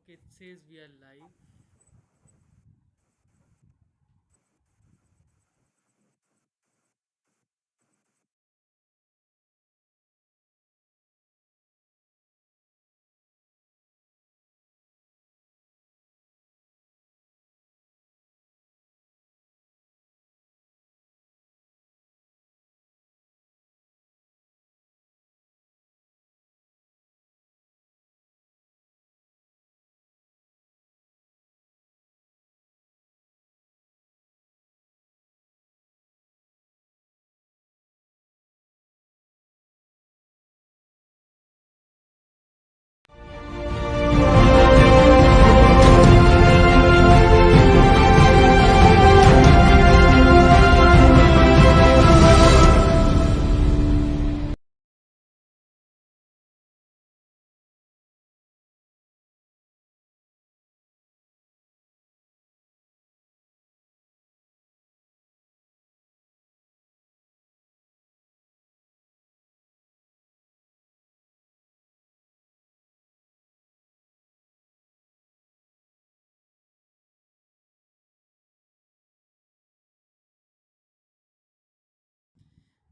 Okay, it says we are live.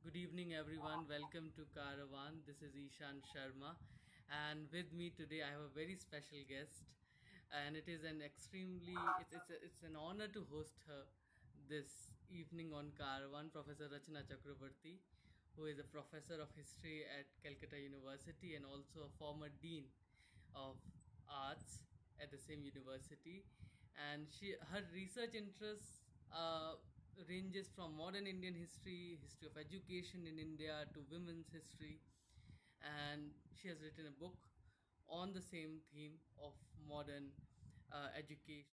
Good evening, everyone. Welcome to Caravan. This is Ishan Sharma, and with me today I have a very special guest, and it is an extremely it's an honor to host her this evening on Caravan. Professor Rachana Chakraborty, who is a professor of history at Calcutta University and also a former dean of arts at the same university, and she her research interests ranges from modern Indian history, history of education in India, to women's history, and she has written a book on the same theme of modern education.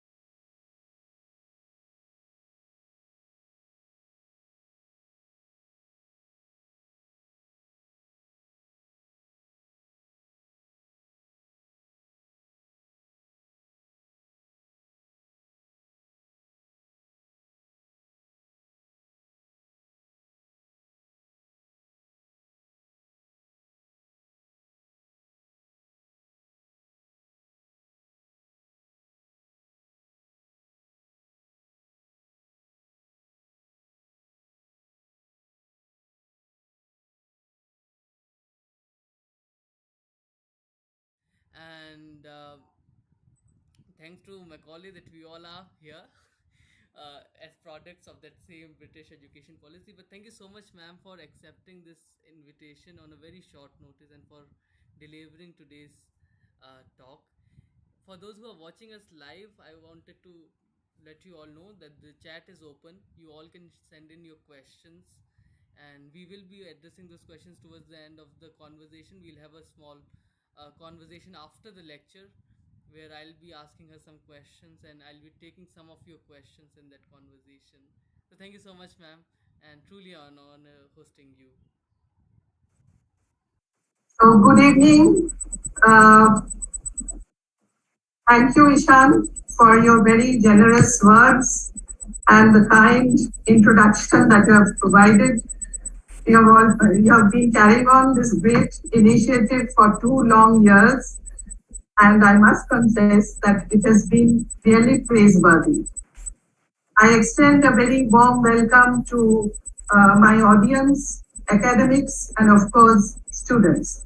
And thanks to Macaulay that we all are here as products of that same British education policy. But thank you so much, ma'am, for accepting this invitation on a very short notice and for delivering today's talk. For those who are watching us live, I wanted to let you all know that the chat is open. You all can send in your questions, and we will be addressing those questions towards the end of the conversation. We'll have a small conversation after the lecture where I'll be asking her some questions and I'll be taking some of your questions in that conversation. So, thank you so much, ma'am, and truly an honor hosting you. So, good evening. Uh, Thank you, Ishan, for your very generous words and the kind introduction that you have provided. You have been carrying on this great initiative for 2 long years, and I must confess that it has been really praiseworthy. I extend a very warm welcome to my audience, academics, and of course, students.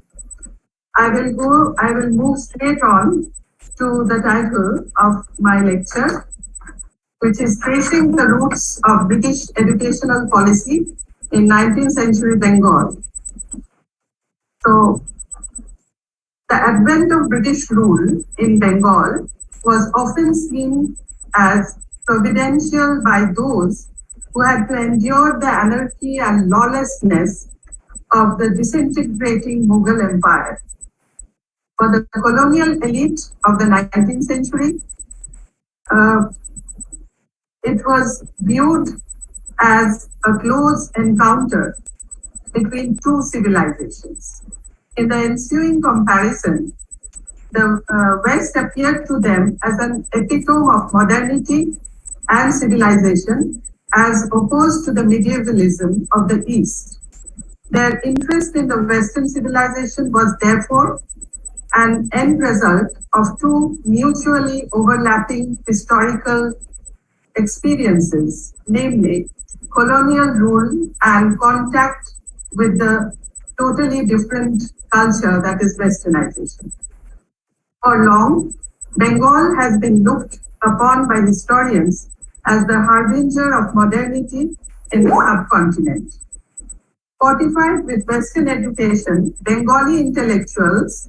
I will move straight on to the title of my lecture, which is Tracing the Roots of British Educational Policy in 19th Century Bengal. So, the advent of British rule in Bengal was often seen as providential by those who had to endure the anarchy and lawlessness of the disintegrating Mughal Empire. For the colonial elite of the 19th century, uh, it was viewed as a close encounter between two civilizations. In the ensuing comparison, the West appeared to them as an epitome of modernity and civilization as opposed to the medievalism of the East. Their interest in the Western civilization was therefore an end result of two mutually overlapping historical experiences, namely colonial rule and contact with the totally different culture that is westernization. For long, Bengal has been looked upon by historians as the harbinger of modernity in the subcontinent. Fortified with Western education, Bengali intellectuals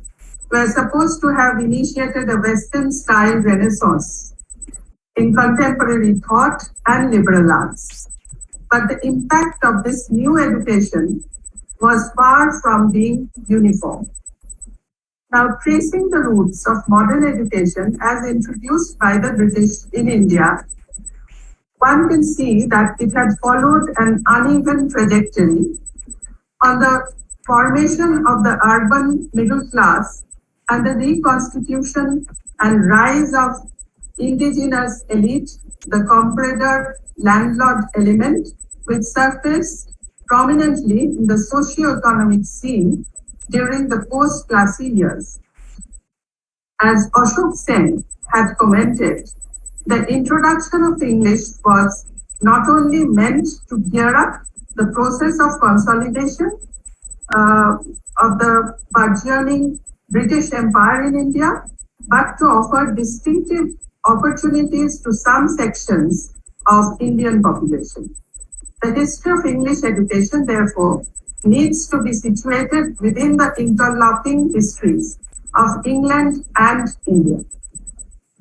were supposed to have initiated a Western style renaissance in contemporary thought and liberal arts. But the impact of this new education was far from being uniform. Now, tracing the roots of modern education as introduced by the British in India, one can see that it had followed an uneven trajectory on the formation of the urban middle class and the reconstitution and rise of indigenous elite, the comprador landlord element, which surfaced prominently in the socio-economic scene during the post-Plessy years. As Ashok Sen had commented, the introduction of English was not only meant to gear up the process of consolidation of the burgeoning British Empire in India, but to offer distinctive opportunities to some sections of Indian population. The history of English education, therefore, needs to be situated within the interlocking histories of England and India.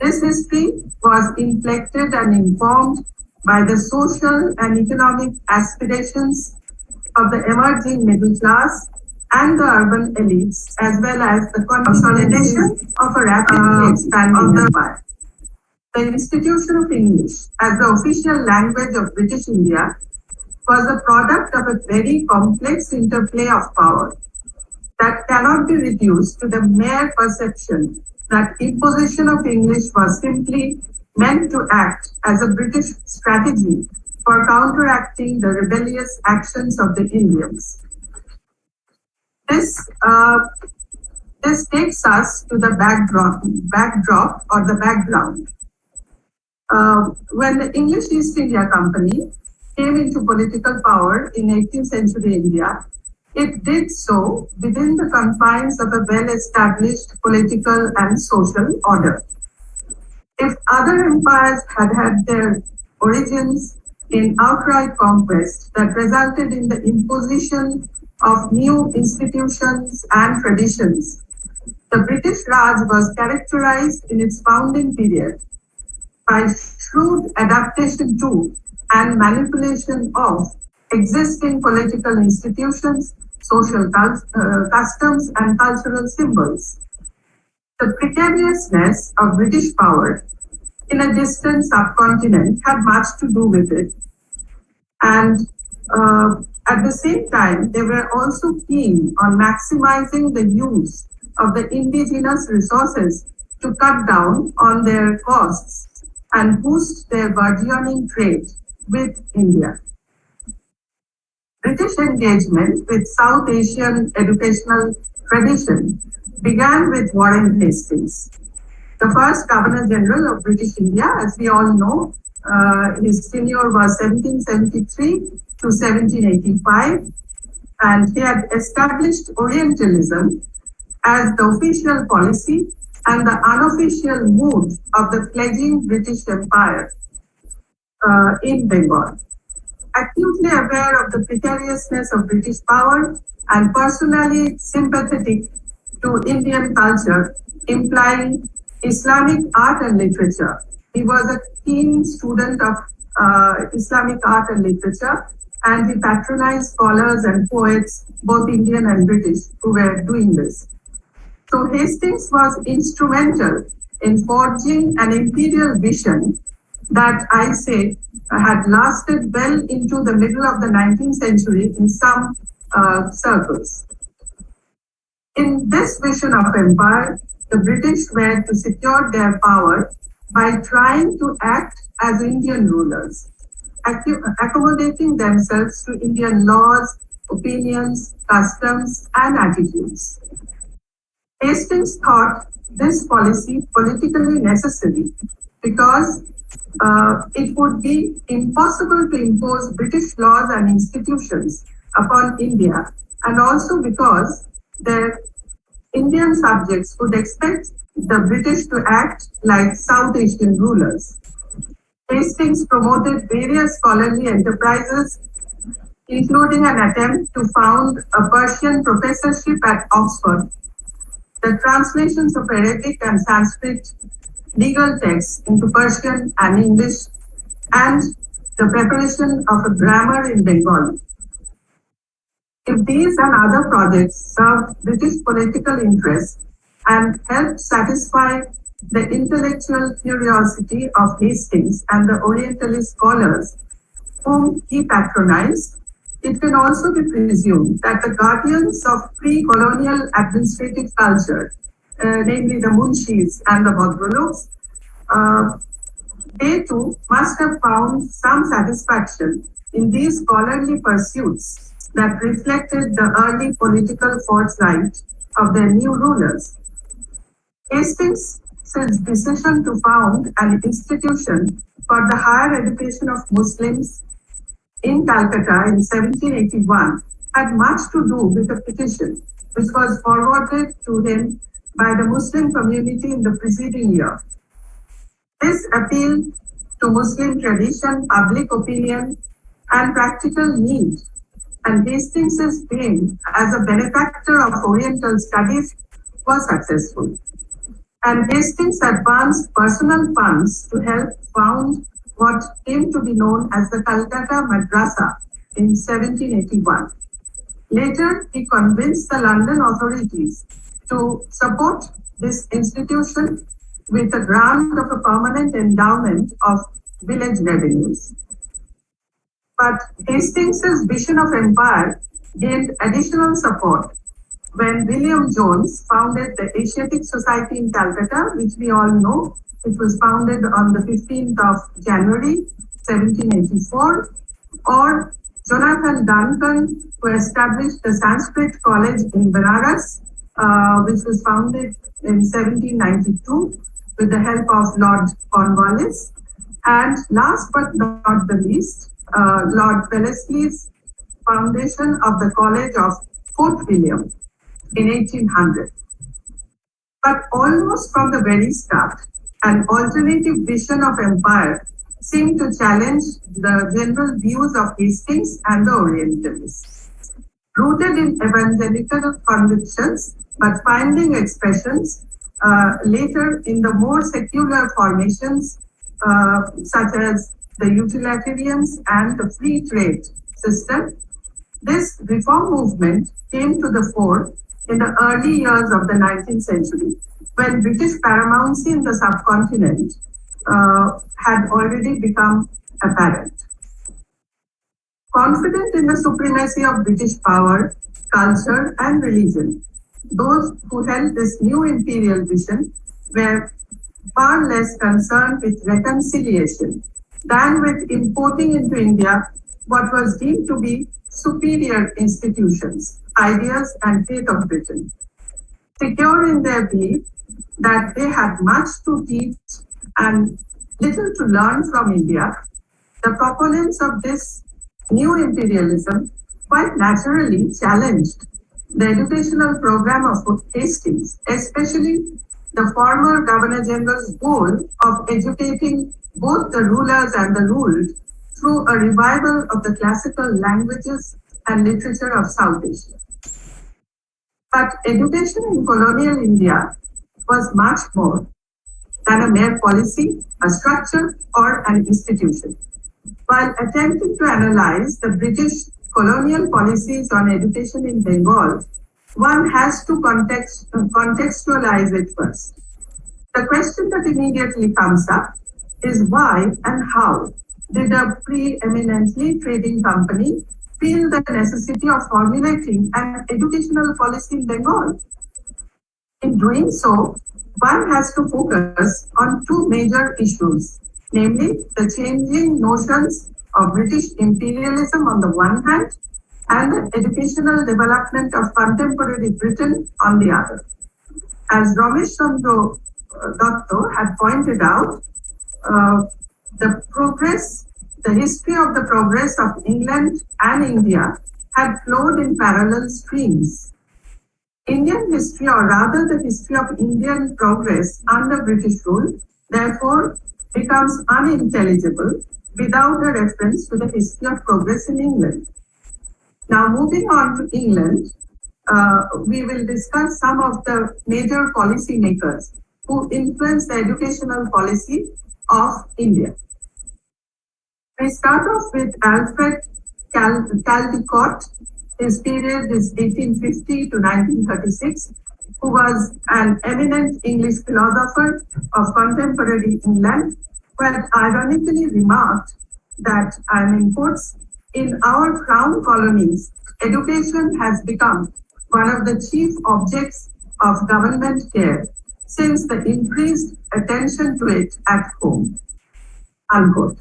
This history was inflected and informed by the social and economic aspirations of the emerging middle class and the urban elites, as well as the consolidation of a rapidly expanding empire. The institution of English as the official language of British India was a product of a very complex interplay of power that cannot be reduced to the mere perception that imposition of English was simply meant to act as a British strategy for counteracting the rebellious actions of the Indians. This takes us to the backdrop or the background. When the English East India Company came into political power in 18th century India, it did so within the confines of a well-established political and social order. If other empires had had their origins in outright conquest that resulted in the imposition of new institutions and traditions, the British Raj was characterized in its founding period by shrewd adaptation to and manipulation of existing political institutions, social customs, and cultural symbols. The precariousness of British power in a distant subcontinent had much to do with it. And at the same time, they were also keen on maximizing the use of the indigenous resources to cut down on their costs and boost their burgeoning trade with India. British engagement with South Asian educational tradition began with Warren Hastings, the first Governor General of British India. As we all know, his tenure was 1773 to 1785, and he had established Orientalism as the official policy and the unofficial mood of the fledgling British Empire in Bengal. Acutely aware of the precariousness of British power and personally sympathetic to Indian culture, implying Islamic art and literature. He was a keen student of Islamic art and literature, and he patronized scholars and poets, both Indian and British, who were doing this. So Hastings was instrumental in forging an imperial vision that I say had lasted well into the middle of the 19th century in some circles. In this vision of empire, the British were to secure their power by trying to act as Indian rulers, accommodating themselves to Indian laws, opinions, customs, and attitudes. Hastings thought this policy politically necessary because it would be impossible to impose British laws and institutions upon India, and also because their Indian subjects would expect the British to act like South Asian rulers. Hastings promoted various scholarly enterprises, including an attempt to found a Persian professorship at Oxford, the translations of Arabic and Sanskrit legal texts into Persian and English, and the preparation of a grammar in Bengali. If these and other projects served British political interests and helped satisfy the intellectual curiosity of Hastings and the Orientalist scholars whom he patronized, it can also be presumed that the guardians of pre-colonial administrative culture, namely the Munshis and the Bhadraloks, they too must have found some satisfaction in these scholarly pursuits that reflected the early political foresight of their new rulers. Hastings' decision to found an institution for the higher education of Muslims in Calcutta in 1781 had much to do with a petition which was forwarded to him by the Muslim community in the preceding year. This appealed to Muslim tradition, public opinion, and practical need, and Hastings' fame as a benefactor of Oriental studies was successful. And Hastings advanced personal funds to help found what came to be known as the Calcutta Madrasa in 1781. Later, he convinced the London authorities to support this institution with a grant of a permanent endowment of village revenues. But Hastings' vision of empire gained additional support when William Jones founded the Asiatic Society in Calcutta, which we all know. It was founded on the 15th of January, 1784, or Jonathan Duncan, who established the Sanskrit College in Benares, which was founded in 1792 with the help of Lord Cornwallis. And last but not the least, Lord Wellesley's foundation of the College of Fort William in 1800. But almost from the very start, an alternative vision of empire seemed to challenge the general views of Hastings and the Orientalists. Rooted in evangelical convictions, but finding expressions later in the more secular formations, such as the utilitarians and the free trade system, this reform movement came to the fore in the early years of the 19th century, when British paramountcy in the subcontinent had already become apparent. Confident in the supremacy of British power, culture, and religion, those who held this new imperial vision were far less concerned with reconciliation than with importing into India what was deemed to be superior institutions, ideas, and faith of Britain. Secure in their belief that they had much to teach and little to learn from India, the proponents of this new imperialism quite naturally challenged the educational program of Hastings, especially the former Governor General's goal of educating both the rulers and the ruled through a revival of the classical languages and literature of South Asia. But education in colonial India was much more than a mere policy, a structure, or an institution. While attempting to analyze the British colonial policies on education in Bengal, one has to contextualize it first. The question that immediately comes up is why and how did a preeminently trading company feel the necessity of formulating an educational policy in Bengal? In doing so, one has to focus on two major issues, namely the changing notions of British imperialism on the one hand and the educational development of contemporary Britain on the other. As Ramesh Chandra Datta had pointed out, uh, the progress, the history of the progress of England and India had flowed in parallel streams. Indian history, or rather the history of Indian progress under British rule, therefore becomes unintelligible without a reference to the history of progress in England. Now, moving on to England, we will discuss some of the major policy makers who influenced the educational policy of India. We start off with Alfred Caldecott. His period is 1850 to 1936, who was an eminent English philosopher of contemporary England, who had ironically remarked that, and in quotes, in our crown colonies, education has become one of the chief objects of government care since the increased attention to it at home. Unquote.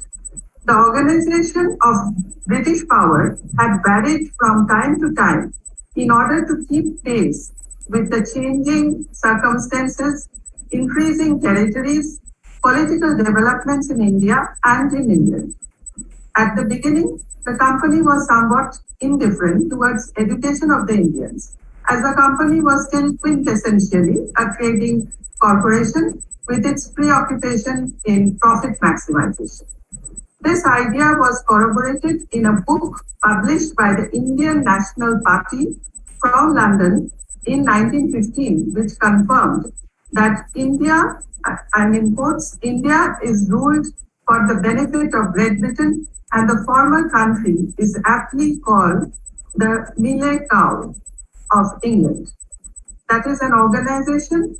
The organization of British power had varied from time to time in order to keep pace with the changing circumstances, increasing territories, political developments in India and in England. At the beginning, the company was somewhat indifferent towards education of the Indians, as the company was still quintessentially a trading corporation with its preoccupation in profit maximization. This idea was corroborated in a book published by the Indian National Party from London in 1915, which confirmed that India, and in quotes, India is ruled for the benefit of Great Britain, and the former country is aptly called the Millet Cow of England. That is an organization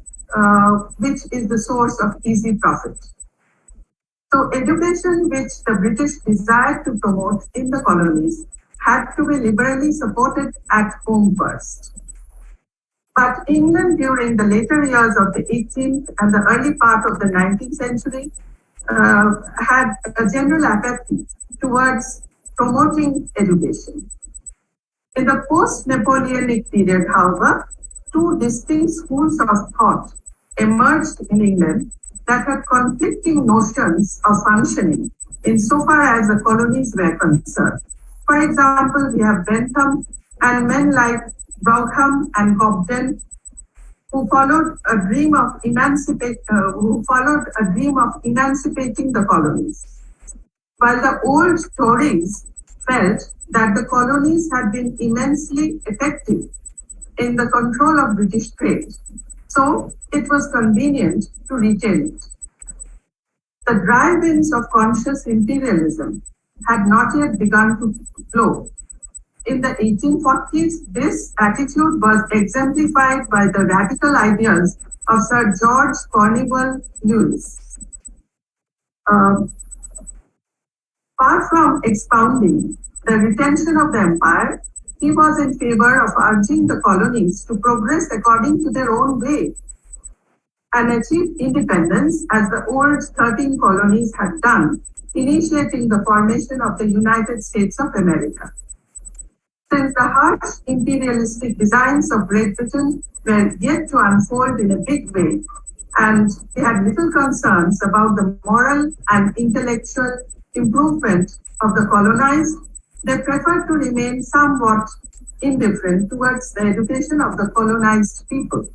which is the source of easy profit. So education, which the British desired to promote in the colonies, had to be liberally supported at home first. But England during the later years of the 18th and the early part of the 19th century had a general apathy towards promoting education. In the post-Napoleonic period, however, two distinct schools of thought emerged in England that had conflicting notions of functioning insofar as the colonies were concerned. For example, we have Bentham and men like Brougham and Cobden, who followed a dream of emancipating the colonies, while the old Tories felt that the colonies had been immensely effective in the control of British trade, so it was convenient to retain it. The dry winds of conscious imperialism had not yet begun to blow. In the 1840s, this attitude was exemplified by the radical ideas of Sir George Cornewall Lewis. Far from expounding the retention of the empire, he was in favor of urging the colonies to progress according to their own way and achieve independence as the old 13 colonies had done, initiating the formation of the United States of America. Since the harsh imperialistic designs of Great Britain were yet to unfold in a big way, and they had little concerns about the moral and intellectual improvement of the colonized, they preferred to remain somewhat indifferent towards the education of the colonized people.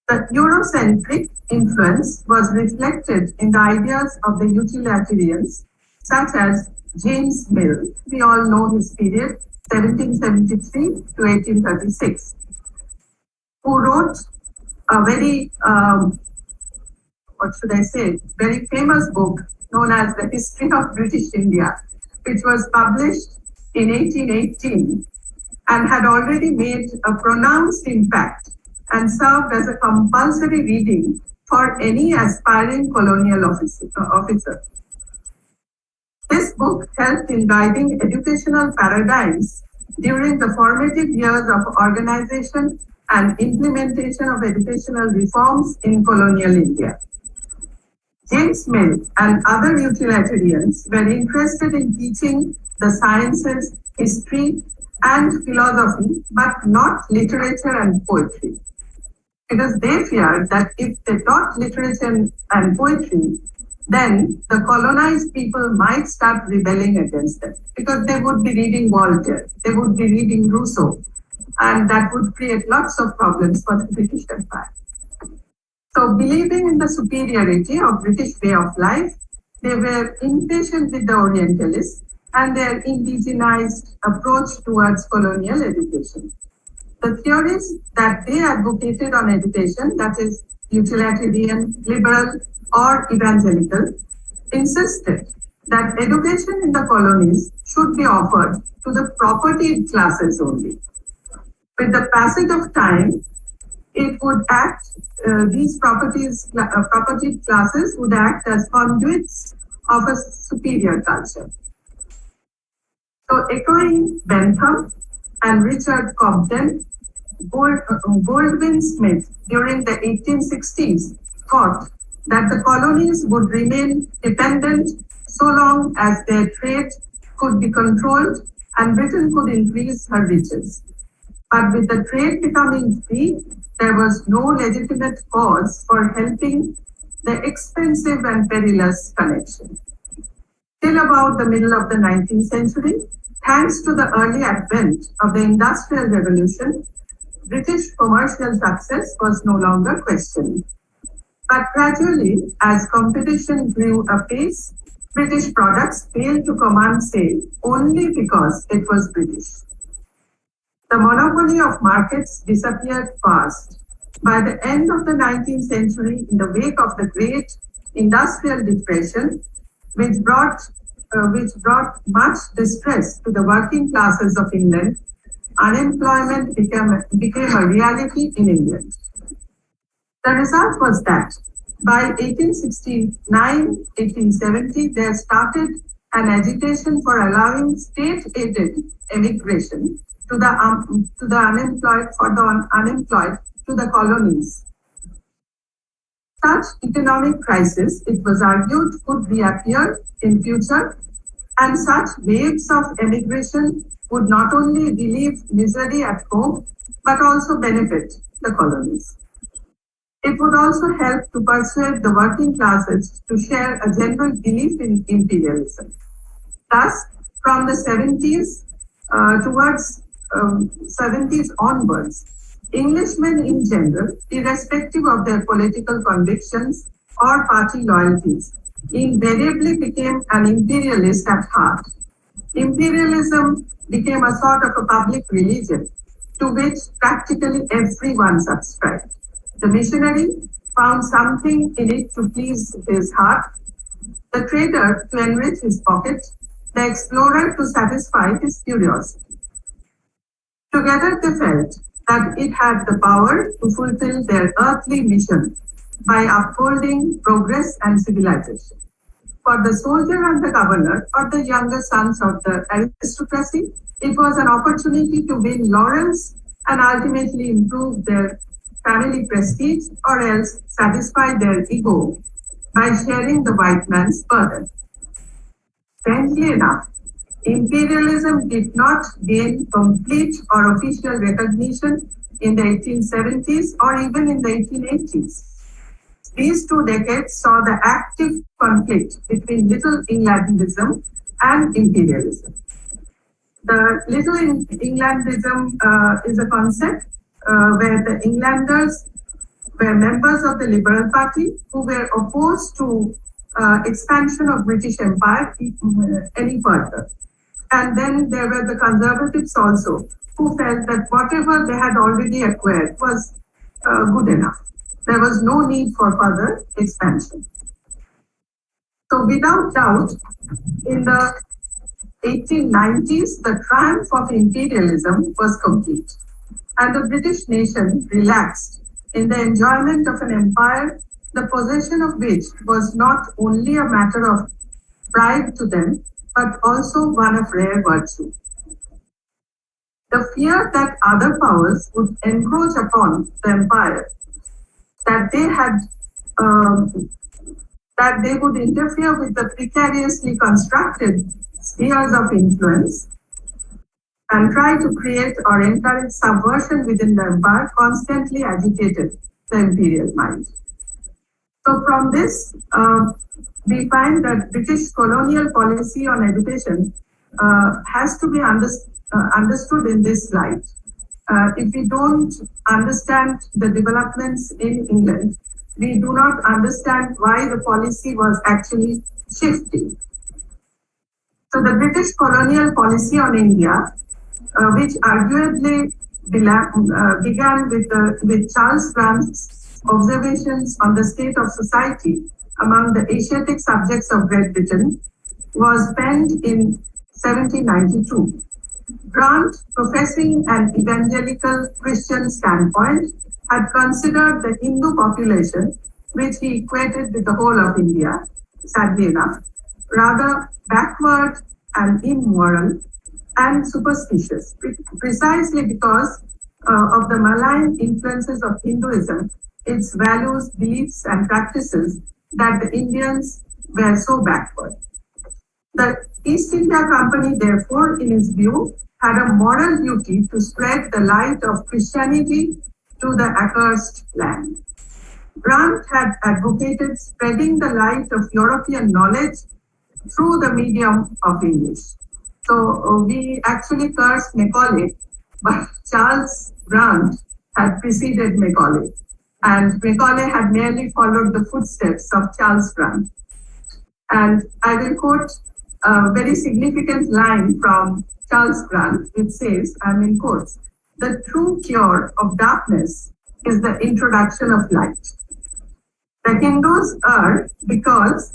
The Eurocentric influence was reflected in the ideas of the utilitarians, such as James Mill. We all know his period, 1773 to 1836, who wrote a very, very famous book known as The History of British India, which was published in 1818 and had already made a pronounced impact and served as a compulsory reading for any aspiring colonial officer. This book helped in guiding educational paradigms during the formative years of organization and implementation of educational reforms in colonial India. James Mill and other utilitarians were interested in teaching the sciences, history, and philosophy, but not literature and poetry. because they feared that if they taught literature and poetry, then the colonized people might start rebelling against them because they would be reading Voltaire, they would be reading Rousseau, and that would create lots of problems for the British Empire. So, believing in the superiority of British way of life, they were impatient with the Orientalists and their indigenized approach towards colonial education. The theories that they advocated on education, that is utilitarian, liberal, or evangelical, insisted that education in the colonies should be offered to the propertied classes only. With the passage of time, it would act, these propertied classes would act as conduits of a superior culture. So, echoing Bentham and Richard Cobden, Goldwin Smith during the 1860s thought that the colonies would remain dependent so long as their trade could be controlled and Britain could increase her riches. But with the trade becoming free, there was no legitimate cause for helping the expensive and perilous connection. Till about the middle of the 19th century, thanks to the early advent of the Industrial Revolution, British commercial success was no longer questioned. But gradually, as competition grew apace, British products failed to command sale only because it was British. The monopoly of markets disappeared fast. By the end of the 19th century, in the wake of the Great Industrial Depression, which brought much distress to the working classes of England, unemployment became a reality in England. The result was that by 1869-1870, there started an agitation for allowing state-aided emigration to the unemployed to the colonies. Such economic crisis, it was argued, could reappear in future, and such waves of emigration would not only relieve misery at home, but also benefit the colonies. It would also help to persuade the working classes to share a general belief in imperialism. Thus, from the 70s towards 70s onwards, Englishmen in general, irrespective of their political convictions or party loyalties, invariably became an imperialist at heart. Imperialism became a sort of a public religion to which practically everyone subscribed. The missionary found something in it to please his heart, the trader to enrich his pocket, the explorer to satisfy his curiosity. Together they felt that it had the power to fulfill their earthly mission by upholding progress and civilization. For the soldier and the governor, or the younger sons of the aristocracy, it was an opportunity to win laurels and ultimately improve their family prestige, or else satisfy their ego by sharing the white man's burden. Strangely enough, imperialism did not gain complete or official recognition in the 1870s or even in the 1880s. These 2 decades saw the active conflict between Little Englandism and imperialism. The Little Englandism is a concept where the Englanders were members of the Liberal Party who were opposed to expansion of British Empire any further. And then there were the conservatives also who felt that whatever they had already acquired was good enough. There was no need for further expansion. So without doubt, in the 1890s, the triumph of imperialism was complete, and the British nation relaxed in the enjoyment of an empire, the possession of which was not only a matter of pride to them, but also one of rare virtue. The fear that other powers would encroach upon the empire, that they would interfere with the precariously constructed spheres of influence and try to create or encourage subversion within the empire, constantly agitated the imperial mind. So from this, we find that British colonial policy on education has to be understood in this light. If we don't understand the developments in England, we do not understand why the policy was actually shifting. So the British colonial policy on India, which arguably began with Charles Grant's observations on the state of society among the Asiatic subjects of Great Britain, was penned in 1792. Grant, professing an evangelical Christian standpoint, had considered the Hindu population, which he equated with the whole of India, sadly enough, rather backward and immoral and superstitious, precisely because of the malign influences of Hinduism, its values, beliefs, and practices, that the Indians were so backward. The East India Company, therefore, in his view, had a moral duty to spread the light of Christianity to the accursed land. Grant had advocated spreading the light of European knowledge through the medium of English. So we actually cursed Macaulay, but Charles Grant had preceded Macaulay, and Macaulay had merely followed the footsteps of Charles Grant. And I will quote a very significant line from Charles Grant, which says, I'm in quotes, "The true cure of darkness is the introduction of light. The Hindus err because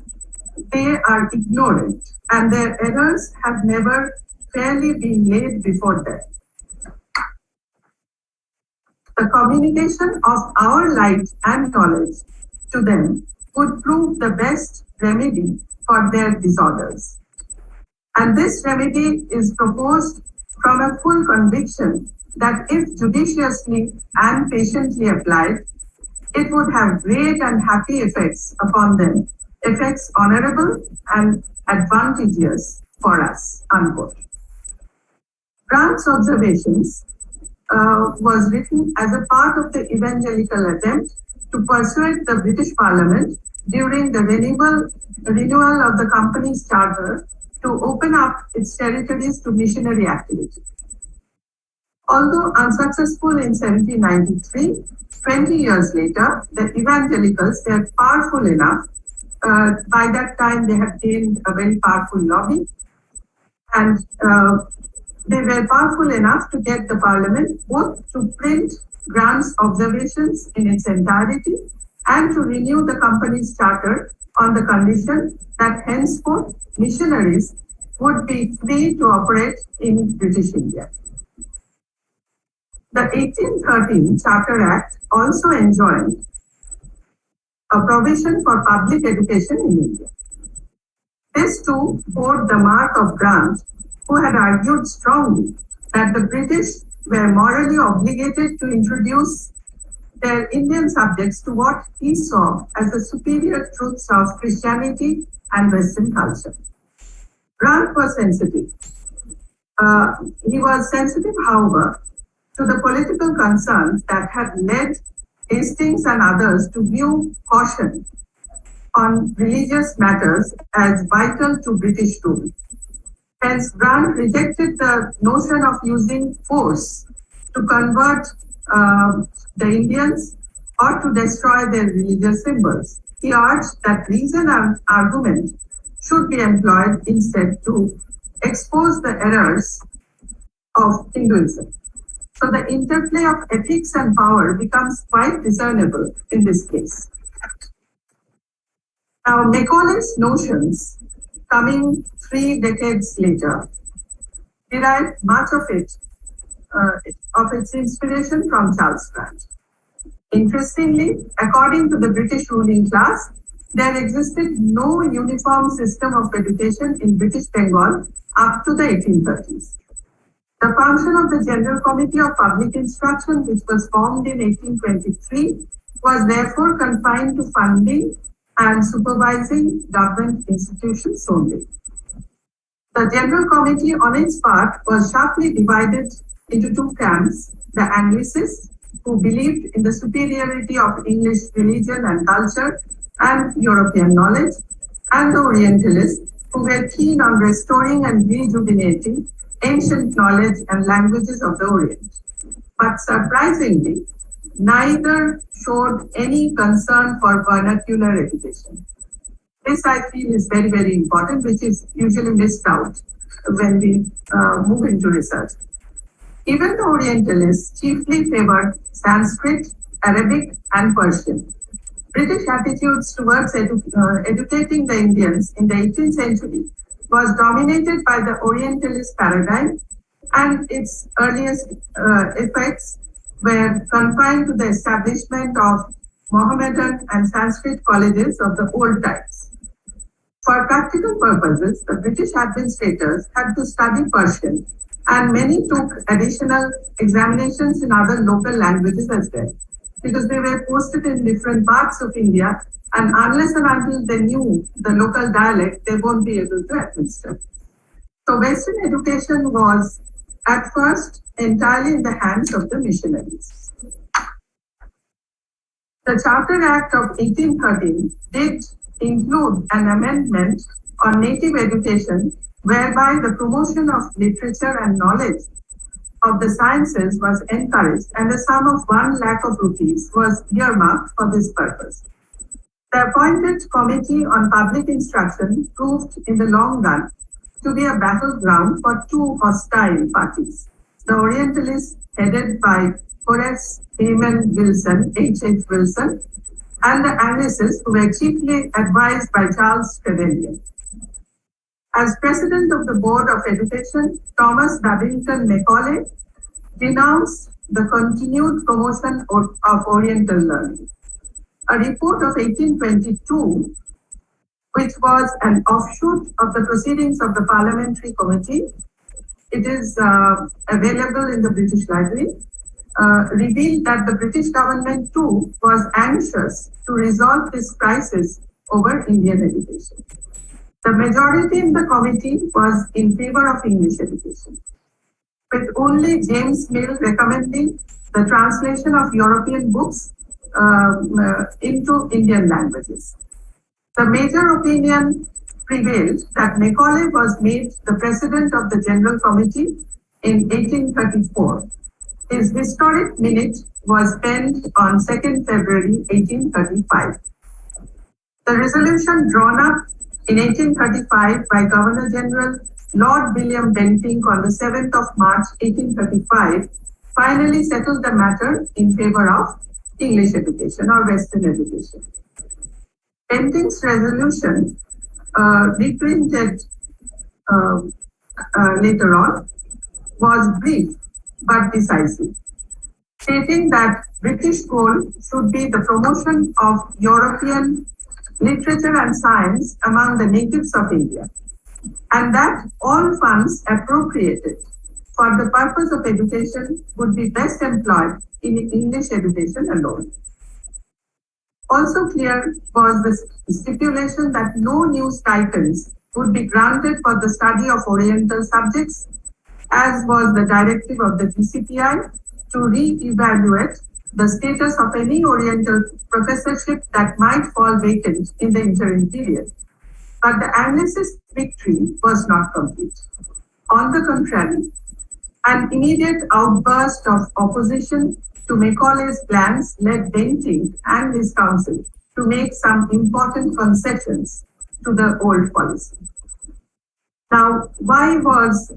they are ignorant, and their errors have never fairly been laid before them. The communication of our light and knowledge to them would prove the best remedy for their disorders. And this remedy is proposed from a full conviction that if judiciously and patiently applied, it would have great and happy effects upon them, effects honorable and advantageous for us," unquote. Grant's observations was written as a part of the evangelical attempt to persuade the British Parliament during the renewal of the company's charter to open up its territories to missionary activity. Although unsuccessful in 1793, 20 years later, the evangelicals were powerful enough. By that time, they had gained a very powerful lobby, and they were powerful enough to get the Parliament both to print Grant's observations in its entirety and to renew the company's charter on the condition that henceforth missionaries would be free to operate in British India. The 1813 Charter Act also enjoined a provision for public education in India. This too bore the mark of Grant, who had argued strongly that the British were morally obligated to introduce their Indian subjects to what he saw as the superior truths of Christianity and Western culture. Grant was sensitive. He was sensitive, however, to the political concerns that had led Hastings and others to view caution on religious matters as vital to British rule. Hence, Grant rejected the notion of using force to convert the Indians or to destroy their religious symbols. He urged that reason and argument should be employed instead to expose the errors of Hinduism. So the interplay of ethics and power becomes quite discernible in this case. Now, Macaulay's notions, coming 3 decades later, derived much of its inspiration from Charles Grant. Interestingly, according to the British ruling class, there existed no uniform system of education in British Bengal up to the 1830s. The function of the General Committee of Public Instruction, which was formed in 1823, was therefore confined to funding and supervising government institutions only. The General Committee, on its part, was sharply divided into 2 camps: the Anglicists, who believed in the superiority of English religion and culture and European knowledge, and the Orientalists who were keen on restoring and rejuvenating ancient knowledge and languages of the Orient. But surprisingly, neither showed any concern for vernacular education. This, I feel, is very, very important, which is usually missed out when we move into research. Even the Orientalists chiefly favored Sanskrit, Arabic, and Persian. British attitudes towards educating the Indians in the 18th century was dominated by the Orientalist paradigm, and its earliest effects were confined to the establishment of Mohammedan and Sanskrit colleges of the old times. For practical purposes, the British administrators had to study Persian, and many took additional examinations in other local languages as well, because they were posted in different parts of India, and unless and until they knew the local dialect, they won't be able to administer. So Western education was at first entirely in the hands of the missionaries. The Charter Act of 1813 did include an amendment on native education whereby the promotion of literature and knowledge of the sciences was encouraged, and a sum of 1 lakh of rupees was earmarked for this purpose. The appointed Committee on Public Instruction proved in the long run to be a battleground for two hostile parties. The Orientalists, headed by Horace Hayman Wilson, H.H. Wilson, and the Anglicists, who were chiefly advised by Charles Trevelyan. As president of the Board of Education, Thomas Babington Macaulay denounced the continued promotion of Oriental learning. A report of 1822, which was an offshoot of the proceedings of the Parliamentary Committee, it is available in the British Library, revealed that the British government too was anxious to resolve this crisis over Indian education. The majority in the committee was in favor of English education, with only James Mill recommending the translation of European books into Indian languages. The major opinion prevailed that Macaulay was made the president of the General Committee in 1834. His historic minute was penned on 2nd February 1835. The resolution drawn up in 1835 by Governor General Lord William Bentinck on the 7th of March 1835 finally settled the matter in favor of English education or Western education. Bentinck's resolution, reprinted later on, was brief but decisive, stating that British goal should be the promotion of European literature and science among the natives of India, and that all funds appropriated for the purpose of education would be best employed in English education alone. Also clear was the stipulation that no new stipends would be granted for the study of Oriental subjects, as was the directive of the GCPI to re-evaluate the status of any Oriental professorship that might fall vacant in the interim period. But the Anglicist victory was not complete. On the contrary, an immediate outburst of opposition to Macaulay's plans led Bentinck and his council to make some important concessions to the old policy. Now, why was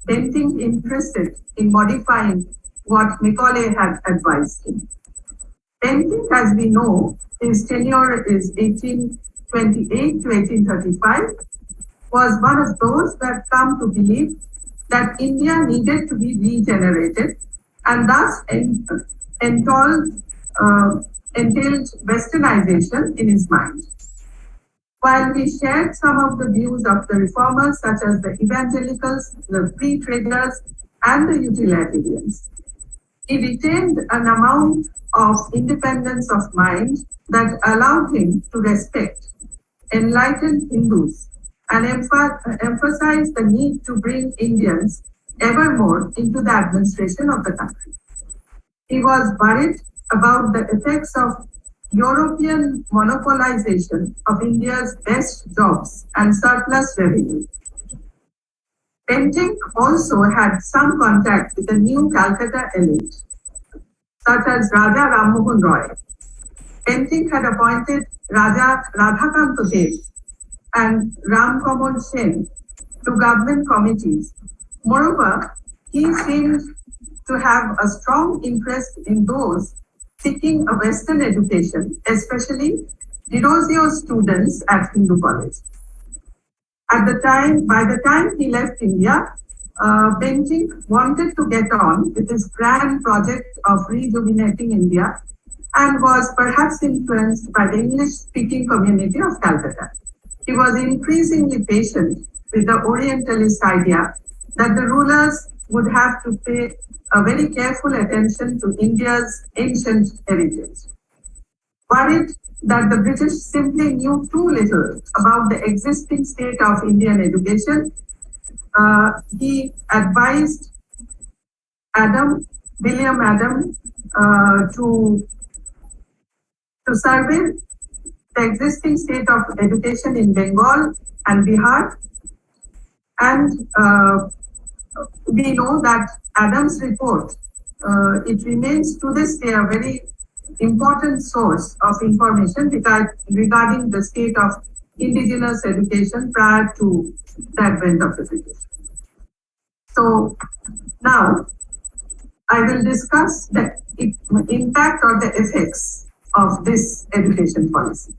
Bentinck interested in modifying what Macaulay had advised him? Bentinck, as we know, his tenure is 1828 to 1835, was one of those who had come to believe that India needed to be regenerated, and thus entailed westernization in his mind. While he shared some of the views of the reformers, such as the evangelicals, the free traders, and the utilitarians, he retained an amount of independence of mind that allowed him to respect enlightened Hindus and emphasize the need to bring Indians ever more into the administration of the country. He was worried about the effects of European monopolization of India's best jobs and surplus revenue. Bentinck also had some contact with the new Calcutta elite, such as Raja Rammohun Roy. Bentinck had appointed Raja Radhakanta Dev and Ram Kamal Sen to government committees. Moreover, he seemed to have a strong interest in those seeking a Western education, especially Dirozio students at Hindu College. By the time he left India, Bentinck wanted to get on with his grand project of rejuvenating India and was perhaps influenced by the English-speaking community of Calcutta. He was increasingly patient with the Orientalist idea that the rulers would have to pay a very careful attention to India's ancient heritage. Worried that the British simply knew too little about the existing state of Indian education, he advised William Adam, to survey the existing state of education in Bengal and Bihar. And we know that Adams' report, it remains to this day a very important source of information regarding the state of indigenous education prior to the advent of the British. So now I will discuss the impact or the effects of this education policy.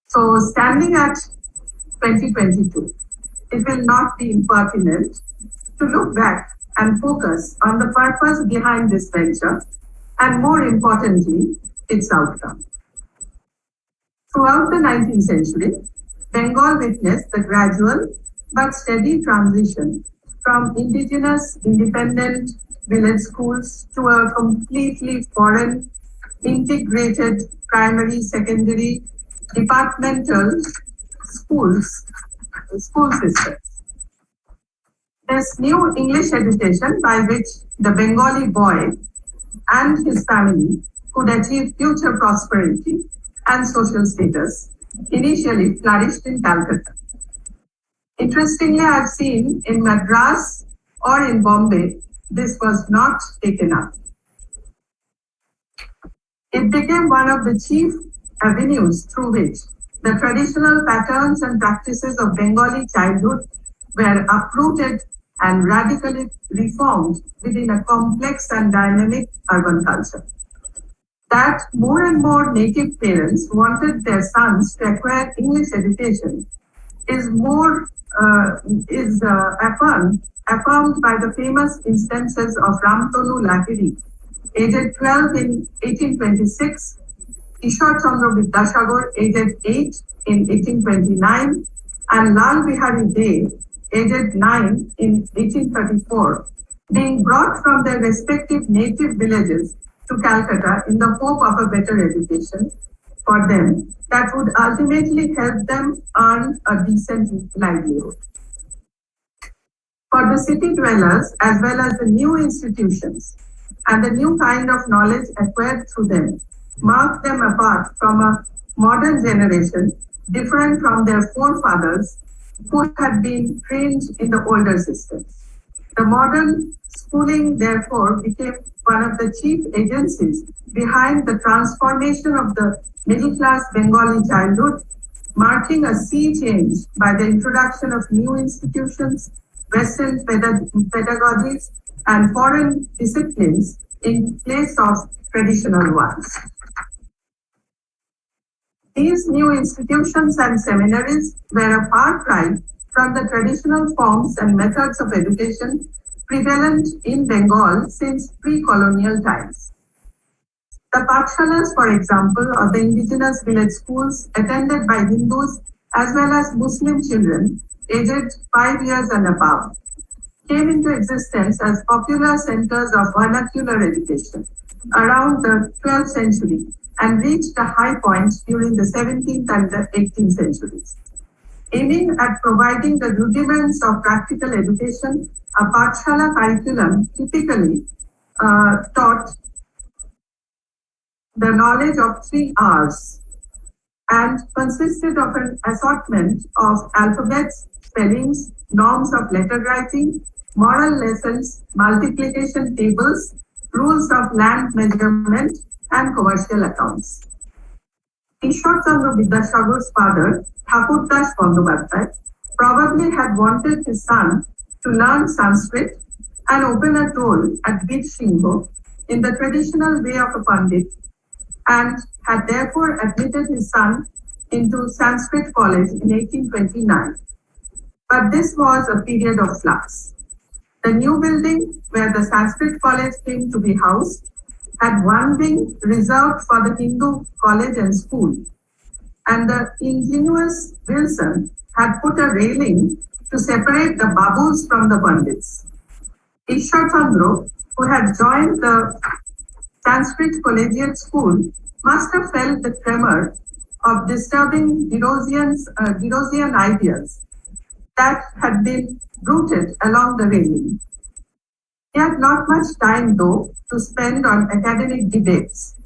So standing at 2022, it will not be impertinent to look back and focus on the purpose behind this venture and, more importantly, its outcome. Throughout the 19th century, Bengal witnessed the gradual but steady transition from indigenous independent village schools to a completely foreign integrated primary, secondary, departmental school system. This new English education by which the Bengali boy and his family could achieve future prosperity and social status initially flourished in Calcutta. Interestingly, I've seen in Madras or in Bombay, this was not taken up. It became one of the chief avenues through which the traditional patterns and practices of Bengali childhood were uprooted and radically reformed within a complex and dynamic urban culture. That more and more native parents wanted their sons to acquire English education is affirmed by the famous instances of Ramtonu Lahiri, aged 12 in 1826, Ishwar Chandra Vidyasagar, aged 8 in 1829, and Lal Bihari Dey, aged 9 in 1834, being brought from their respective native villages to Calcutta in the hope of a better education for them that would ultimately help them earn a decent livelihood. For the city dwellers, as well as the new institutions and the new kind of knowledge acquired through them, marked them apart from a modern generation different from their forefathers who had been trained in the older system. The modern schooling, therefore, became one of the chief agencies behind the transformation of the middle-class Bengali childhood, marking a sea change by the introduction of new institutions, Western pedagogies, and foreign disciplines in place of traditional ones. These new institutions and seminaries were a far cry from the traditional forms and methods of education prevalent in Bengal since pre-colonial times. The pathshalas, for example, of the indigenous village schools attended by Hindus as well as Muslim children aged 5 years and above, came into existence as popular centers of vernacular education around the 12th century and reached a high point during the 17th and the 18th centuries. Aiming at providing the rudiments of practical education, a pathshala curriculum typically taught the knowledge of 3 R's, and consisted of an assortment of alphabets, spellings, norms of letter writing, moral lessons, multiplication tables, rules of land measurement, and commercial accounts. Ishwar Chandra Vidyasagar's father, Thakur Das Bandyopadhyay, probably had wanted his son to learn Sanskrit and open a toll at Birshingho in the traditional way of a Pandit, and had therefore admitted his son into Sanskrit College in 1829. But this was a period of flux. The new building where the Sanskrit College came to be housed had one wing reserved for the Hindu college and school, and the ingenious Wilson had put a railing to separate the babus from the pandits. Ishwar Chandra, who had joined the Sanskrit Collegiate School, must have felt the tremor of disturbing Derosian ideas that had been rooted along the railing. He had not much time, though, to spend on academic debates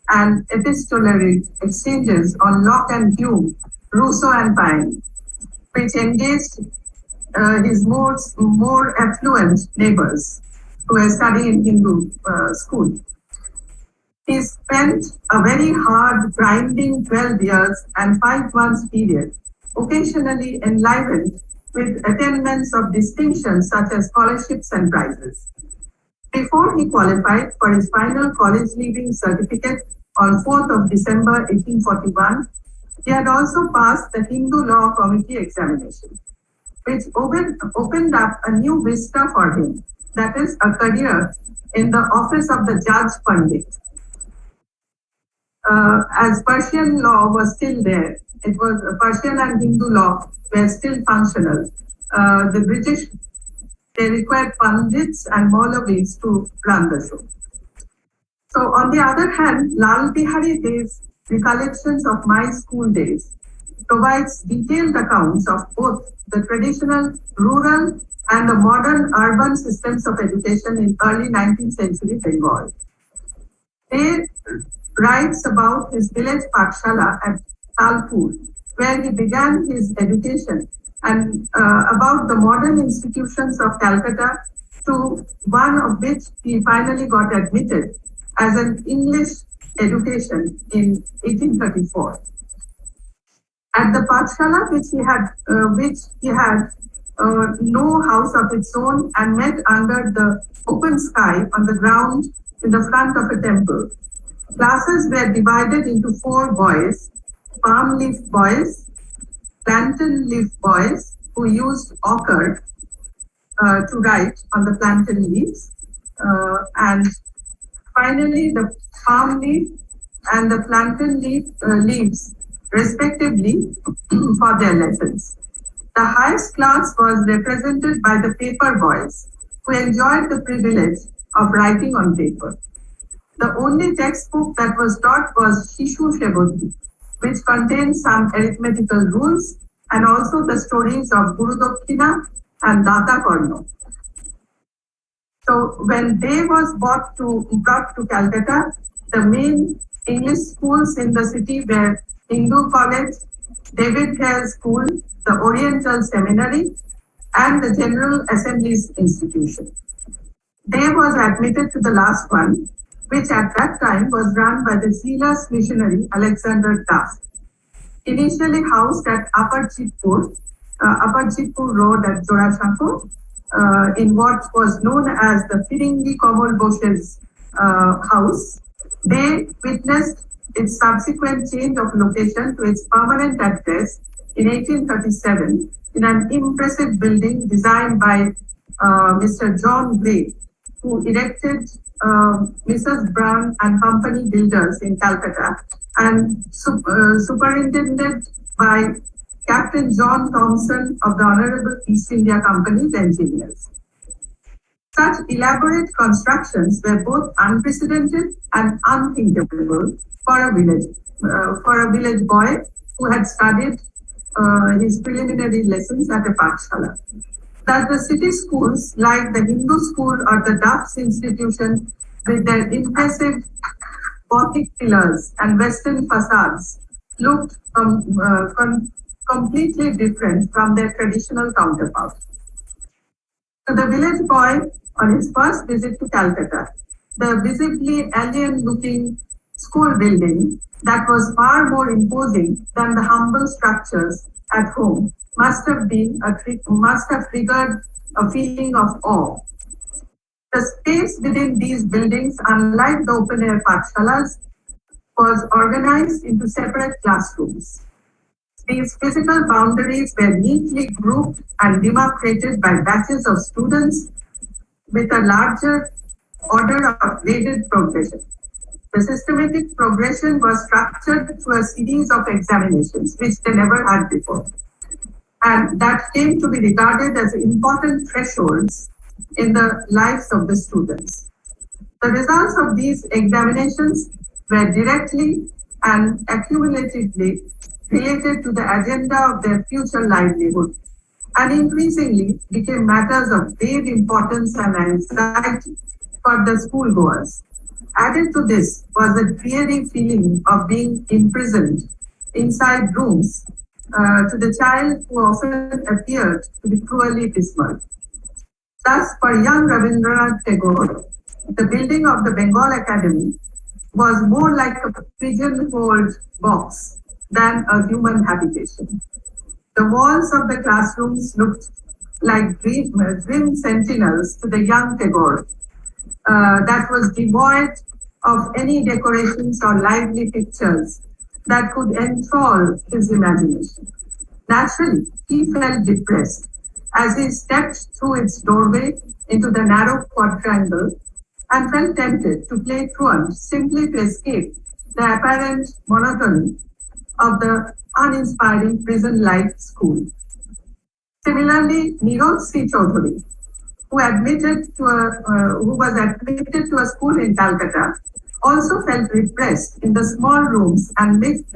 and epistolary exchanges on Locke and Hume, Rousseau and Paine, which engaged his more affluent neighbors who were studying in Hindu school. He spent a very hard, grinding 12 years and 5 months period, occasionally enlivened with attainments of distinction such as scholarships and prizes. Before he qualified for his final college leaving certificate on 4th of December 1841, he had also passed the Hindu Law Committee examination, which opened up a new vista for him, that is, a career in the office of the Judge Pandit. As Persian law was still there, it was Persian and Hindu law were still functional. The British, they required Pandits and Maulavis to run the show. So on the other hand, Lal Bihari Dev's Recollections of My School Days provides detailed accounts of both the traditional rural and the modern urban systems of education in early 19th century Bengal. He writes about his village Pathshala at Talpur, where he began his education, and about the modern institutions of Calcutta, to one of which he finally got admitted as an English education in 1834. At the Pathshala, which he had no house of its own and met under the open sky on the ground in the front of a temple. Classes were divided into 4 boys: palm leaf boys, plantain leaf boys who used ochre to write on the plantain leaves, and finally the palm leaf and the plantain leaves respectively for their lessons. The highest class was represented by the paper boys, who enjoyed the privilege of writing on paper. The only textbook that was taught was Shishu Shebodhi, which contained some arithmetical rules and also the stories of Guru Dakshina and Data Karno. So when they was brought to Calcutta, the main English schools in the city were Hindu College, David Hare School, the Oriental Seminary, and the General Assemblies Institution. Dave was admitted to the last one, which at that time was run by the zealous missionary Alexander Duff. Initially housed at Upper Chitpur Road at Jorashanko, in what was known as the Firingi Kamal Boshe's house, they witnessed its subsequent change of location to its permanent address in 1837 in an impressive building designed by Mr. John Gray, who erected Mrs. Brown and Company Builders in Calcutta, and superintended by Captain John Thompson of the Honorable East India Company's engineers. Such elaborate constructions were both unprecedented and unthinkable for a village boy who had studied his preliminary lessons at a Pathshala. That the city schools, like the Hindu school or the Duff's institution, with their impressive Gothic pillars and Western facades looked completely different from their traditional counterparts. To the village boy on his first visit to Calcutta, the visibly alien-looking school building that was far more imposing than the humble structures at home must have triggered a feeling of awe. The space within these buildings, unlike the open-air pathshalas, was organized into separate classrooms. These physical boundaries were neatly grouped and demarcated by batches of students with a larger order of graded progression. The systematic progression was structured through a series of examinations, which they never had before, and that came to be regarded as important thresholds in the lives of the students. The results of these examinations were directly and accumulatively related to the agenda of their future livelihood, and increasingly became matters of grave importance and anxiety for the schoolgoers. Added to this was the dreary feeling of being imprisoned inside rooms to the child who often appeared to be cruelly dismal. Thus, for young Rabindranath Tagore, the building of the Bengal Academy was more like a pigeonholed box than a human habitation. The walls of the classrooms looked like grim sentinels to the young Tagore that was devoid of any decorations or lively pictures that could enthrall his imagination. Naturally, he felt depressed as he stepped through its doorway into the narrow quadrangle and felt tempted to play truant simply to escape the apparent monotony of the uninspiring prison-like school. Similarly, Nirod C. Chaudhary, who was admitted to a school in Calcutta, also felt repressed in the small rooms and missed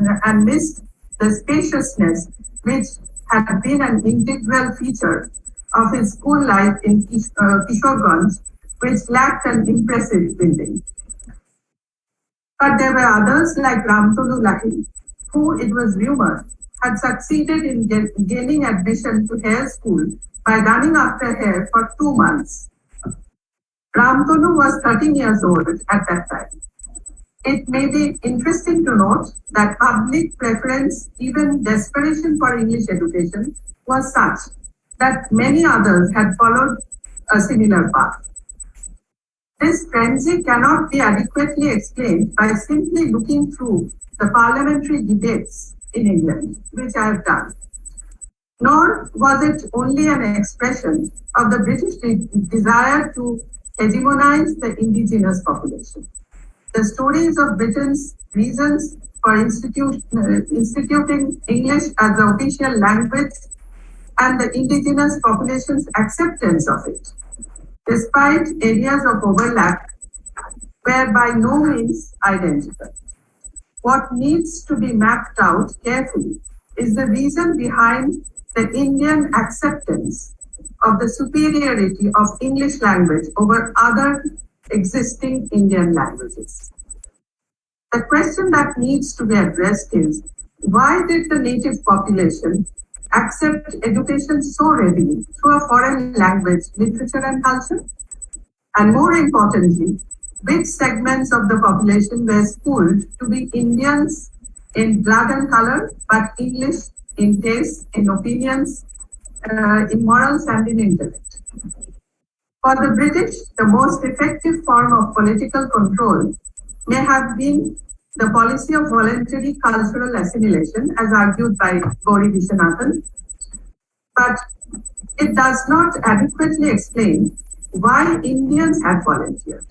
the spaciousness which had been an integral feature of his school life in Kishorganj, which lacked an impressive building. But there were others like Ramtolu Lahi, who, it was rumored, had succeeded in gaining admission to Hare School by running after Hare for 2 months. Ramtolu was 13 years old at that time. It may be interesting to note that public preference, even desperation for English education, was such that many others had followed a similar path. This frenzy cannot be adequately explained by simply looking through the parliamentary debates in England, which I have done. Nor was it only an expression of the British desire to hegemonize the indigenous population. The stories of Britain's reasons for instituting English as the official language and the indigenous population's acceptance of it, despite areas of overlap, were by no means identical. What needs to be mapped out carefully is the reason behind the Indian acceptance of the superiority of English language over other existing Indian languages. The question that needs to be addressed is, why did the native population accept education so readily through a foreign language, literature and culture? And more importantly, which segments of the population were schooled to be Indians in blood and color, but English in taste, in opinions, in morals and in intellect? For the British, the most effective form of political control may have been the policy of voluntary cultural assimilation, as argued by Gauri Viswanathan, but it does not adequately explain why Indians had volunteered.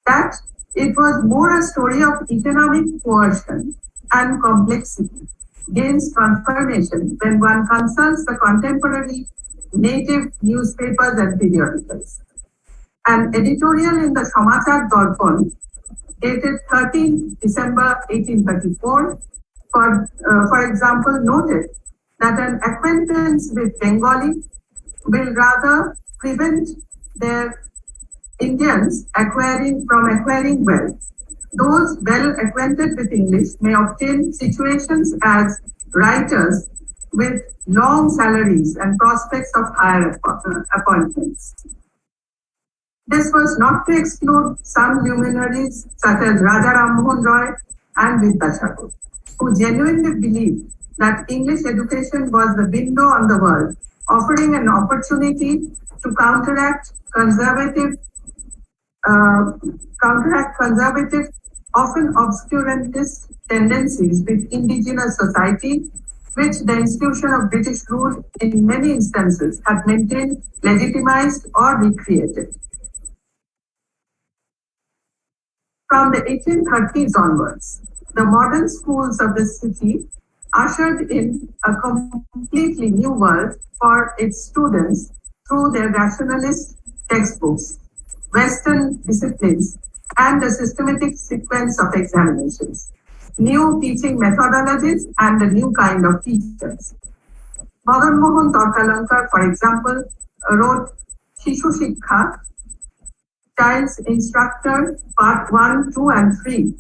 That it was more a story of economic coercion and complexity gains confirmation when one consults the contemporary native newspapers and periodicals. An editorial in the Samachar Darpan, dated 13 December 1834, for example, noted that an acquaintance with Bengali will rather prevent their Indians from acquiring wealth Those well acquainted with English may obtain situations as writers with long salaries and prospects of higher appointments. This was not to exclude some luminaries such as Raja Ram Mohan Roy and Vidyasagar, who genuinely believed that English education was the window on the world, offering an opportunity to uh, conservative, often obscurantist tendencies with indigenous society, which the institution of British rule in many instances had maintained, legitimized, or recreated. From the 1830s onwards, the modern schools of the city ushered in a completely new world for its students through their rationalist textbooks, Western disciplines, and the systematic sequence of examinations, new teaching methodologies, and a new kind of teachers. Madan Mohan Torkalankar, for example, wrote Shishu Shikha, Child's Instructor, Part 1, 2, and 3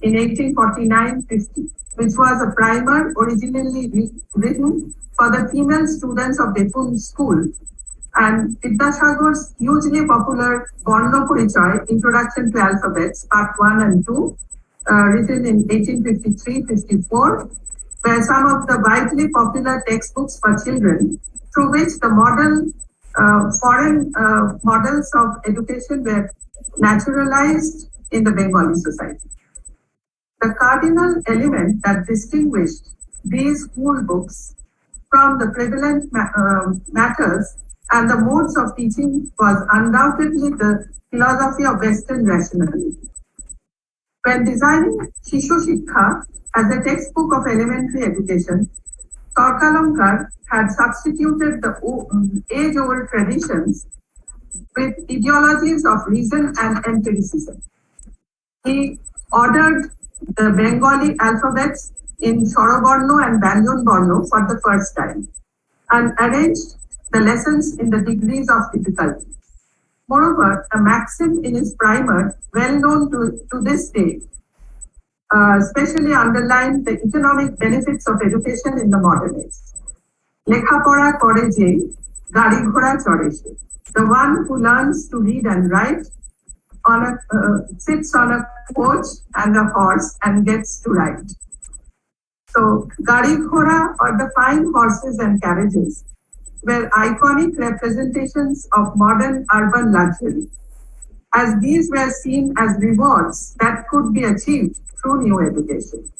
in 1849-50, which was a primer originally written for the female students of Bethune School, and Vidyasagar's hugely popular Varna Parichaya, Introduction to Alphabets, Part 1 and 2, written in 1853-54, were some of the widely popular textbooks for children through which the foreign models of education were naturalized in the Bengali society. The cardinal element that distinguished these school books from the prevalent matters and the modes of teaching was undoubtedly the philosophy of Western rationality. When designing Shishu Shikha as a textbook of elementary education, Torkalankar had substituted the age-old traditions with ideologies of reason and empiricism. He ordered the Bengali alphabets in Shoroborno and Banyan Borno for the first time and arranged the lessons in the degrees of difficulty. Moreover, a maxim in his primer, well known to this day, especially underlined the economic benefits of education in the modern age. Lekhapora kore je, gari ghora chore se. The one who learns to read and write sits on a coach and a horse and gets to ride. So, gari ghora, or the fine horses and carriages, were iconic representations of modern urban luxury, as these were seen as rewards that could be achieved through new education.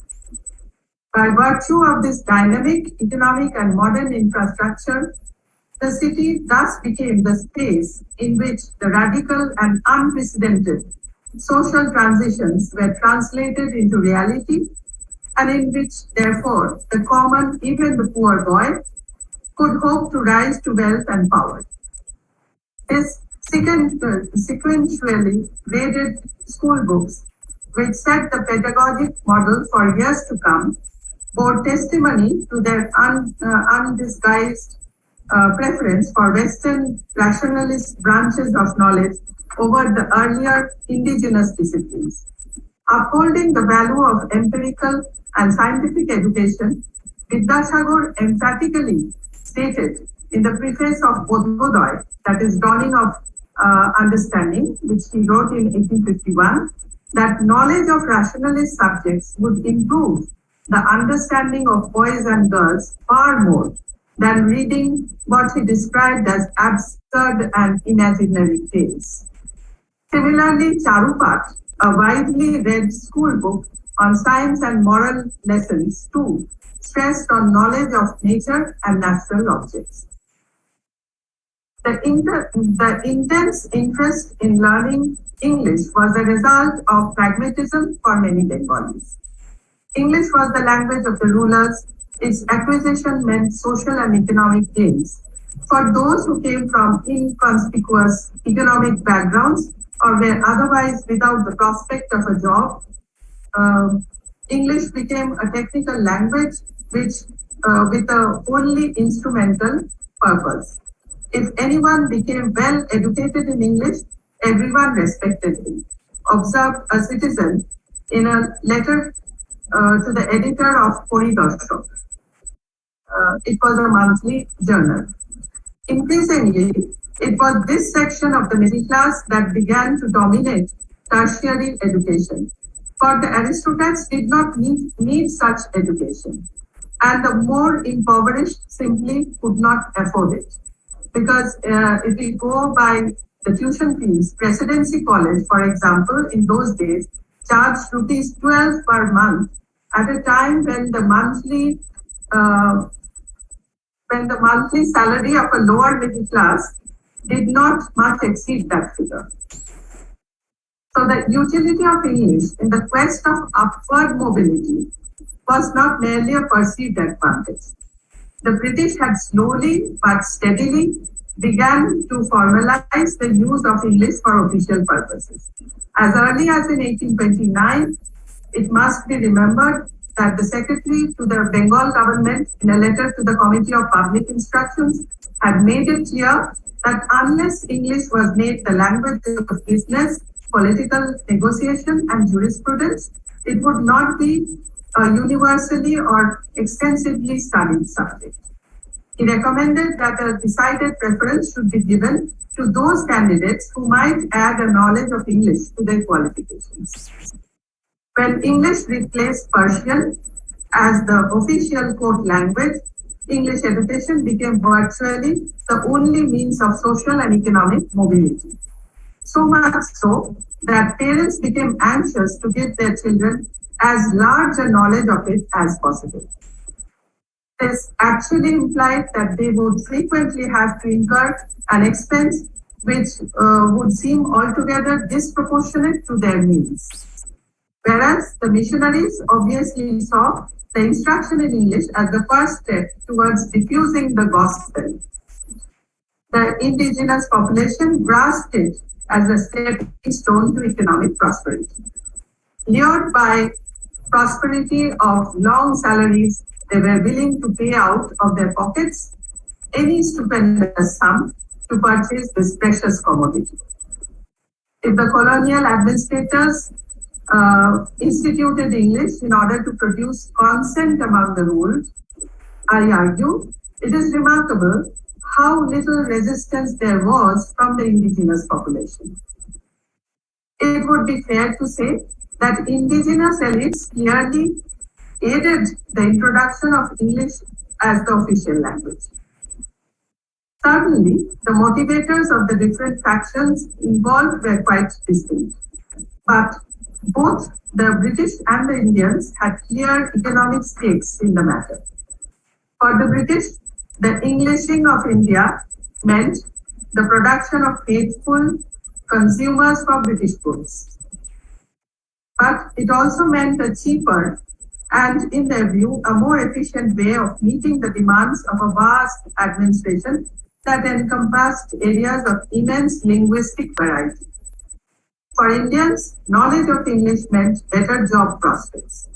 By virtue of this dynamic economic and modern infrastructure, the city thus became the space in which the radical and unprecedented social transitions were translated into reality, and in which, therefore, the common, even the poor boy, could hope to rise to wealth and power. This sequentially graded school books, which set the pedagogic model for years to come, bore testimony to their undisguised preference for Western rationalist branches of knowledge over the earlier indigenous disciplines. Upholding the value of empirical and scientific education, Vidyasagar emphatically stated in the preface of Bodhodaya, that is Dawning of Understanding, which he wrote in 1851, that knowledge of rationalist subjects would improve the understanding of boys and girls far more than reading what he described as absurd and imaginary tales. Similarly, Charupat, a widely read school book on science and moral lessons too, stressed on knowledge of nature and natural objects. The intense interest in learning English was a result of pragmatism for many Bengalis. English was the language of the rulers. Its acquisition meant social and economic gains. For those who came from inconspicuous economic backgrounds or were otherwise without the prospect of a job, English became a technical language which, with a wholly instrumental purpose. If anyone became well educated in English, everyone respected him. Observed a citizen in a letter to the editor of Poridoshok. It was a monthly journal. Increasingly, it was this section of the middle class that began to dominate tertiary education. For the aristocrats did not need such education, and the more impoverished simply could not afford it. Because if we go by the tuition fees, Presidency College, for example, in those days, charged rupees 12 per month at a time uh, when the monthly salary of a lower middle class did not much exceed that figure. So the utility of English in the quest of upward mobility was not merely a perceived advantage. The British had slowly but steadily began to formalize the use of English for official purposes. As early as in 1829, it must be remembered that the secretary to the Bengal government, in a letter to the Committee of Public Instructions, had made it clear that unless English was made the language of business, political negotiation, and jurisprudence, it would not be a universally or extensively studied subject. He recommended that a decided preference should be given to those candidates who might add a knowledge of English to their qualifications. When English replaced Persian as the official court language, English education became virtually the only means of social and economic mobility. So much so that parents became anxious to give their children as large a knowledge of it as possible. This actually implied that they would frequently have to incur an expense which would seem altogether disproportionate to their means. Whereas the missionaries obviously saw the instruction in English as the first step towards diffusing the gospel. The indigenous population grasped it as a stepping stone to economic prosperity. Lured by prosperity of long salaries they were willing to pay out of their pockets any stupendous sum to purchase this precious commodity. If the colonial administrators instituted English in order to produce consent among the ruled, I argue it is remarkable how little resistance there was from the indigenous population. It would be fair to say that indigenous elites clearly aided the introduction of English as the official language. Certainly, the motivators of the different factions involved were quite distinct. But both the British and the Indians had clear economic stakes in the matter. For the British, the Englishing of India meant the production of faithful consumers for British goods. But it also meant a cheaper and, in their view, a more efficient way of meeting the demands of a vast administration that encompassed areas of immense linguistic variety. For Indians, knowledge of English meant better job prospects.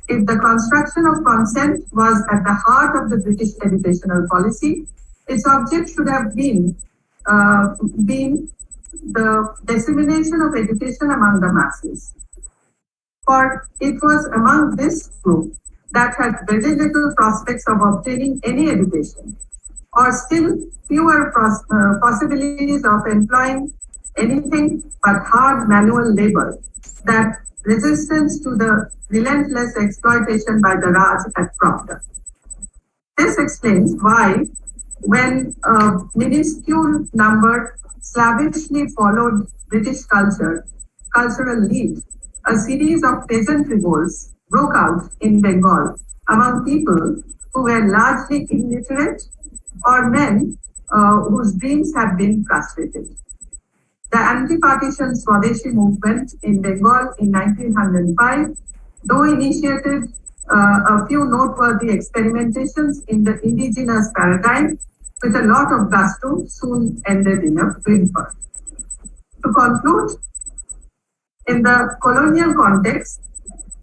If the construction of consent was at the heart of the British educational policy, its object should have been the dissemination of education among the masses. For it was among this group that had very little prospects of obtaining any education, or still fewer possibilities of employing anything but hard manual labor, that resistance to the relentless exploitation by the Raj had cropped up. This explains why, when a minuscule number slavishly followed British cultural lead, a series of peasant revolts broke out in Bengal among people who were largely illiterate or men whose dreams had been frustrated. The anti-partition Swadeshi movement in Bengal in 1905, though initiated a few noteworthy experimentations in the indigenous paradigm with a lot of gusto, soon ended in a whimper. To conclude, in the colonial context,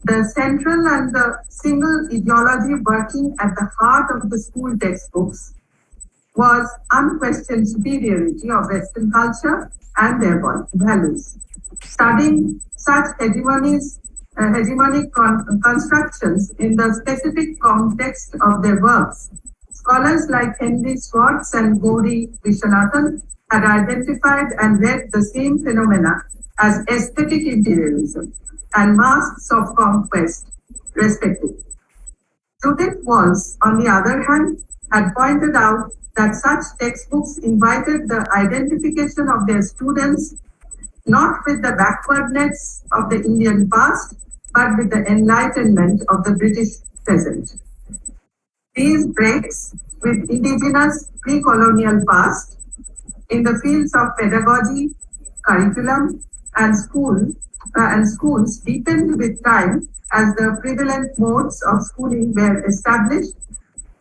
the central and the single ideology working at the heart of the school textbooks was unquestioned superiority of Western culture and their values. Studying such hegemonies hegemonic constructions in the specific context of their works. Scholars like Henry Swartz and Gauri Viswanathan had identified and read the same phenomena as aesthetic imperialism and masks of conquest, respectively. Judith Walls, on the other hand, had pointed out that such textbooks invited the identification of their students not with the backwardness of the Indian past, but with the enlightenment of the British present. These breaks with indigenous pre-colonial past in the fields of pedagogy, curriculum, and schools deepened with time as the prevalent modes of schooling were established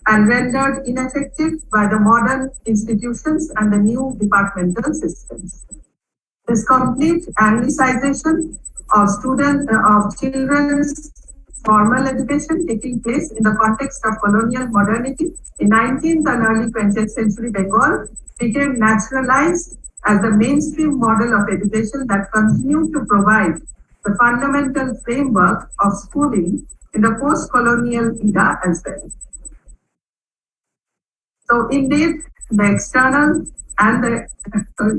and rendered ineffective by the modern institutions and the new departmental systems. This complete anglicization of children's formal education taking place in the context of colonial modernity in 19th and early 20th century Bengal became naturalized as the mainstream model of education that continued to provide the fundamental framework of schooling in the post-colonial era as well. So indeed, the external and the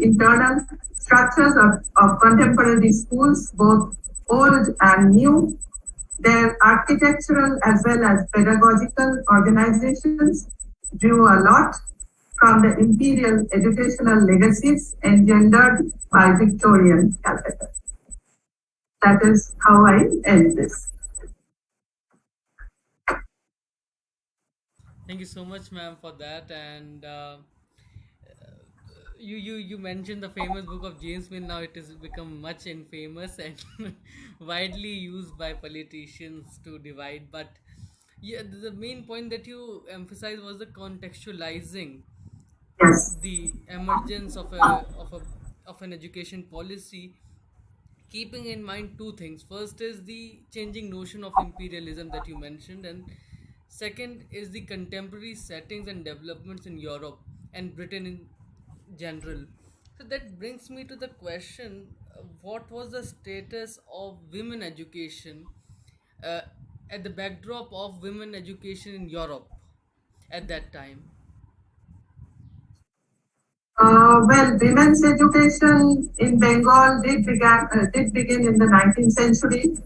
internal structures of contemporary schools, both old and new, their architectural as well as pedagogical organizations drew a lot from the imperial educational legacies engendered by Victorian Calcutta. That is how I end this. Thank you so much, ma'am, for that. And you mentioned the famous book of James Mill. Now it has become much infamous and widely used by politicians to divide. But yeah, the main point that you emphasized was the contextualizing Yes. the emergence of an education policy, keeping in mind two things. First is the changing notion of imperialism that you mentioned, and second is the contemporary settings and developments in Europe and Britain in general. So that brings me to the question, what was the status of women education uh, at the backdrop of women education in Europe at that time? Well, women's education in Bengal did begin in the 19th century,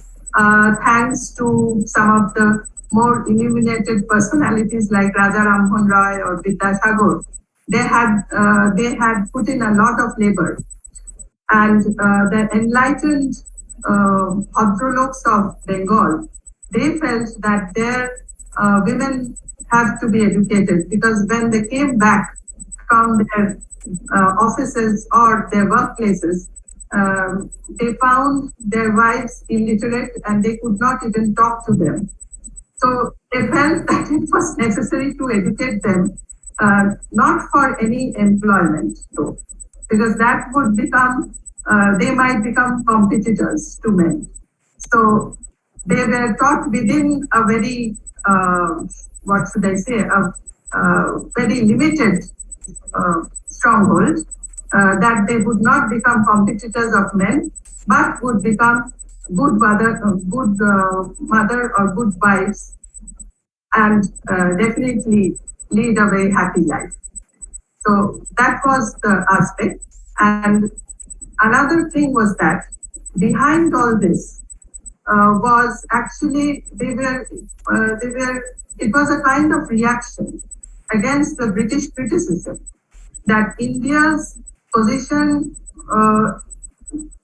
thanks to some of the more illuminated personalities like Raja Rammohn Roy or Vidyasagar. They had put in a lot of labor, and the enlightened Bhadraloks of Bengal, they felt that their women have to be educated because when they came back from their offices or their workplaces, they found their wives illiterate and they could not even talk to them. So they felt that it was necessary to educate them, not for any employment though, because that would become, they might become competitors to men. So they were taught within a very, what should I say, a very limited stronghold, that they would not become competitors of men, but would become good mother or good wives, and definitely lead a very happy life. So that was the aspect. And another thing was that behind all this was actually it was a kind of reaction against the British criticism that India's position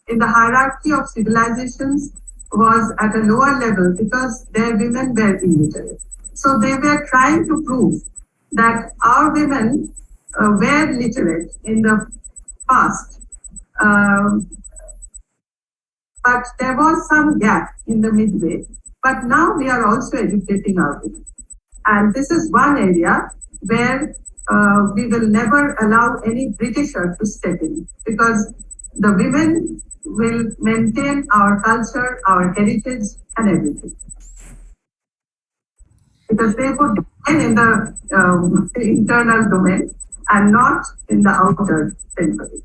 in the hierarchy of civilizations was at a lower level because their women were illiterate. So they were trying to prove that our women were literate in the past, um, but there was some gap in the midway. But now we are also educating our women. And this is one area where we will never allow any Britisher to step in because the women will maintain our culture, our heritage, and everything. Because they would remain in the internal domain and not in the outer territory.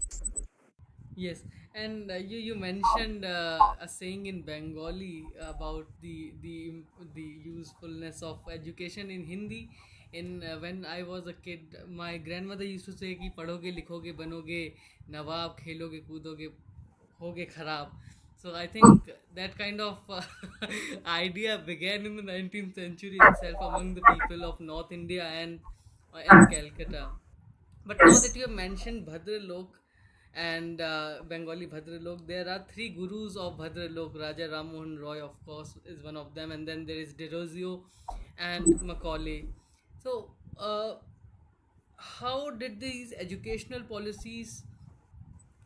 Yes, And you mentioned a saying in Bengali about the usefulness of education in Hindi. In when I was a kid, my grandmother used to say कि पढ़ोगे लिखोगे बनोगे नवाब खेलोगे कूदोगे होगे खराब. So I think that kind of idea began in the 19th century itself among the people of North India and Calcutta. But now that Yes, you have mentioned Bhadralok and Bengali Bhadralok, there are three gurus of Bhadralok. Raja Rammohan Roy, of course, is one of them, and then there is Derozio and Macaulay. So, how did these educational policies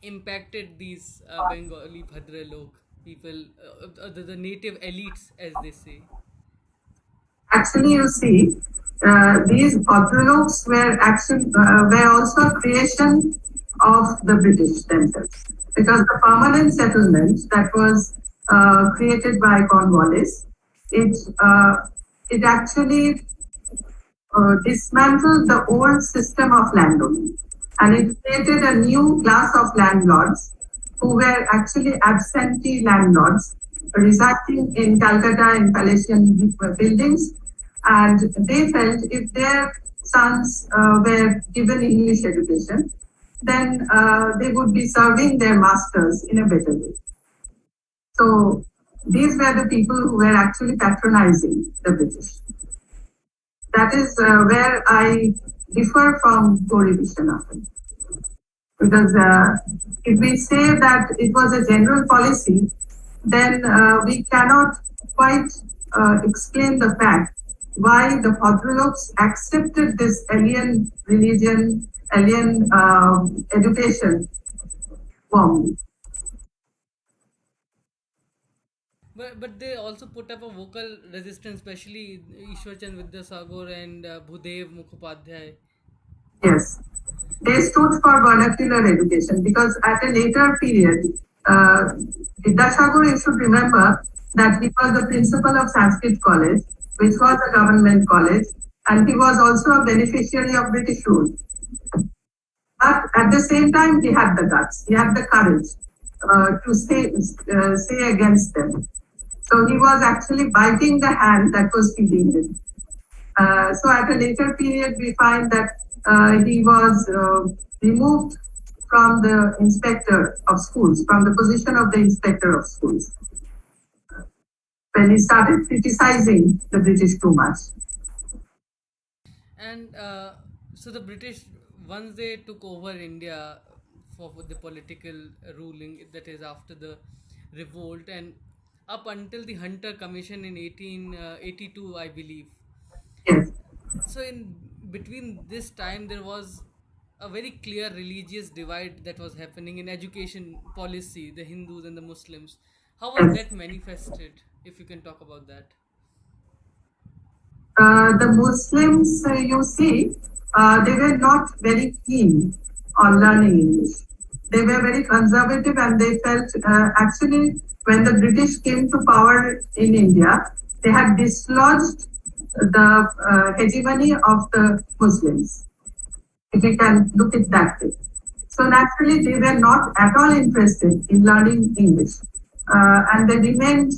impacted these Bengali Bhadralok people, the native elites, as they say? actually, you see, these Orthodox were also a creation of the British themselves, because the permanent settlement that was created by Cornwallis, it uh, it actually dismantled the old system of landowning, and it created a new class of landlords who were actually absentee landlords residing in Calcutta in Palatian buildings. And they felt if their sons were given English education, then they would be serving their masters in a better way. So these were the people who were actually patronizing the British. That is where I differ from Gauri Vishwanathan. Because if we say that it was a general policy, then we cannot quite explain the fact why the Bhadraloks accepted this alien religion, alien education warmly. But they also put up a vocal resistance, especially Ishwar Chand Vidyasagar and Bhudev Mukhopadhyay. Yes, they stood for vernacular education because at a later period, uh, Vidyasagar, you should remember that he was the principal of Sanskrit College, which was a government college, and he was also a beneficiary of British rule. But at the same time, he had the guts, he had the courage to say against them. So he was actually biting the hand that was feeding him. So at a later period, we find that he was removed from the inspector of schools, from the position of the inspector of schools, when he started criticizing the British too much. And so the British, once they took over India for the political ruling, that is after the revolt, and up until the Hunter Commission in 1882, I believe. Yes, So in between this time, there was a very clear religious divide that was happening in education policy, the Hindus and the Muslims. How was yes. that manifested, if you can talk about that? The Muslims, you see, they were not very keen on learning English. They were very conservative, and they felt actually when the British came to power in India, they had dislodged the hegemony of the Muslims, if you can look at that way. So naturally, they were not at all interested in learning English, and they remained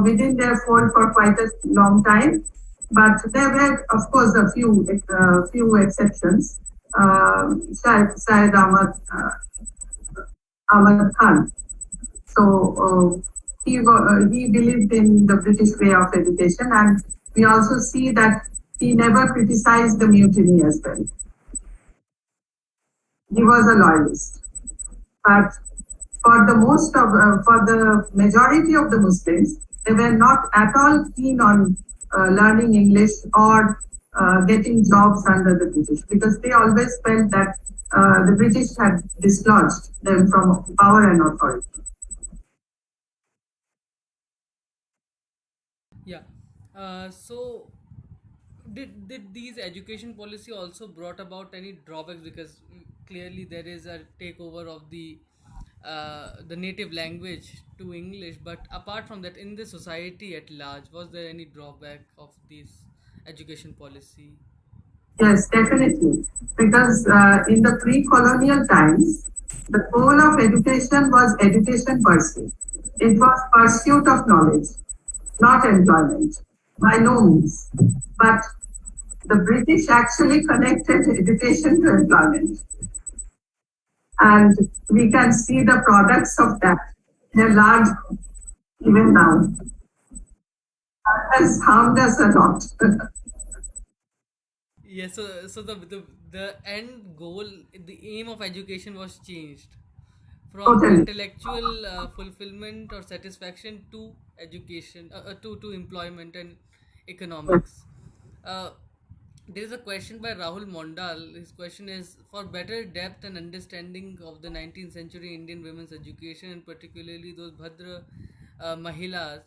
within their fold for quite a long time. But there were, of course, a few exceptions. Syed Ahmad Khan. So he believed in the British way of education, and we also see that he never criticized the mutiny as well. He was a loyalist. But for the majority of the Muslims, they were not at all keen on learning English or getting jobs under the British, because they always felt that the British had dislodged them from power and authority. Yeah. So did these education policy also brought about any drawbacks, because clearly there is a takeover of the native language to English, but apart from that, in the society at large, was there any drawback of these education policy? Yes, definitely. Because in the pre-colonial times, the goal of education was education per se. It was pursuit of knowledge, not employment, by no means. But the British actually connected education to employment. And we can see the products of that. They're large even now. That has harmed us a lot. Yeah, so the end goal, the aim of education was changed from Totally. intellectual fulfillment or satisfaction to education, to employment and economics. Uh, there is a question by Rahul Mondal. His question is, for better depth and understanding of the 19th century Indian women's education, and particularly those Bhadra Mahilas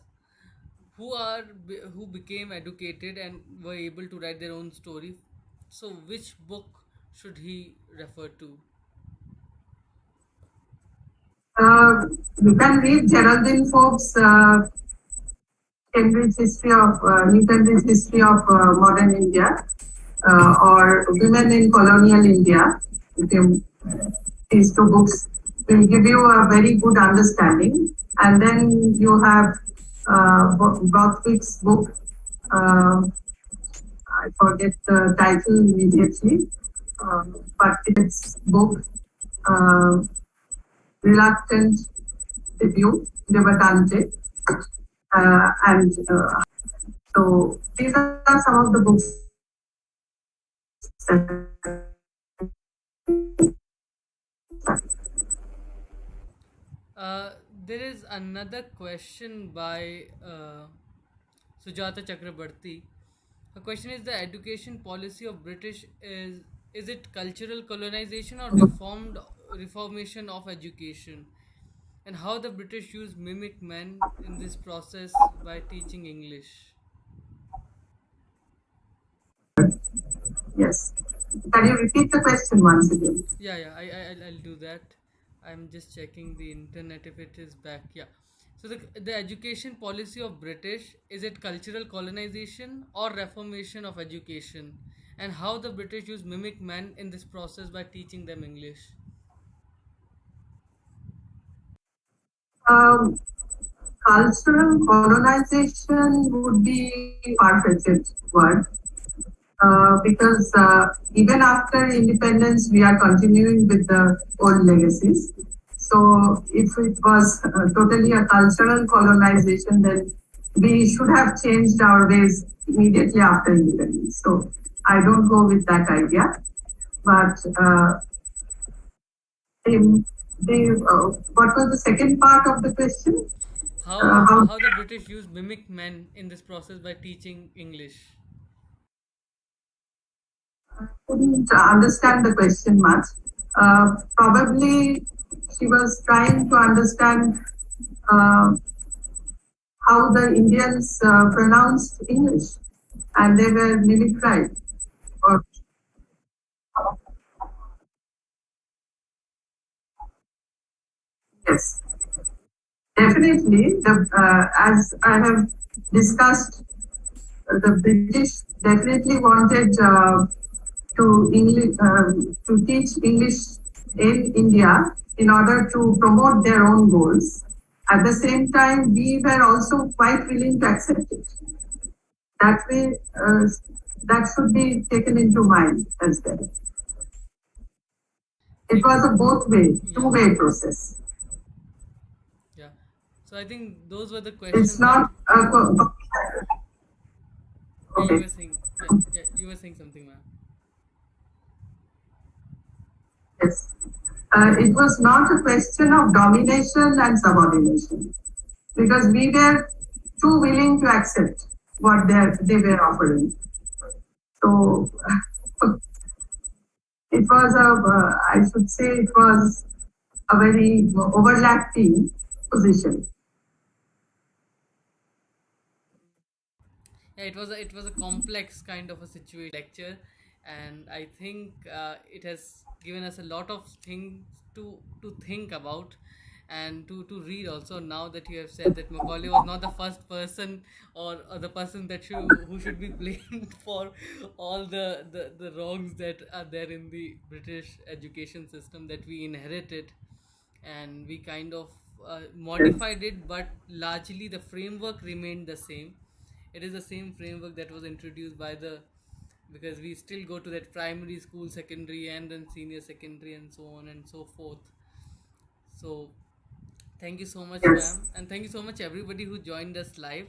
who became educated and were able to write their own story. So, which book should he refer to? You can read Geraldine Forbes' Cambridge History of New Cambridge History of Modern India, or Women in Colonial India. These two books will give you a very good understanding. And then you have Brothwick's book. Uh, I forget the title immediately, but it's book, uh, Reluctant Debut, Debatante. And so these are some of the books that Uh, there is another question by Sujata Chakraborty. Her question is, the education policy of British is it cultural colonization or reformation of education? And how the British use mimic men in this process by teaching English? yes. Can you repeat the question once again? I'll do that. I'm just checking the internet if it is back. Yeah. So the education policy of British, is it cultural colonization or reformation of education? And how the British use mimic men in this process by teaching them English? Um, Cultural colonization would be far-fetched word, because even after independence, we are continuing with the old legacies. So if it was totally a cultural colonization, then we should have changed our ways immediately after independence. So I don't go with that idea. But the, what was the second part of the question? About How the British use mimic men in this process by teaching English? couldn't understand the question much. Probably she was trying to understand uh, how the Indians pronounced English, and they were mimicked. Or yes, definitely. As I have discussed, the British definitely wanted to teach English in India in order to promote their own goals. At the same time, we were also quite willing to accept it. That way, that should be taken into mind as well. It was a both way, Yeah, two-way process. yeah. So I think those were the It's questions that. not Yeah, you okay. were saying. Yeah, you were saying something, man. Yes. It was not a question of domination and subordination, because we were too willing to accept what they were offering. So it was I should say, it was a very overlapping position. Yeah, it was a complex kind of a situation lecture, and I think it has given us a lot of things to think about, and to read also. Now that you have said that Macaulay was not the first person, or the person that who should be blamed for all the wrongs that are there in the British education system that we inherited, and we kind of Yes. modified it, but largely the framework remained the same. It is the same framework that was introduced by the, because we still go to that primary school, secondary, and then senior secondary, and so on and so forth. So thank you so much, Yes. ma'am, and thank you so much everybody who joined us live.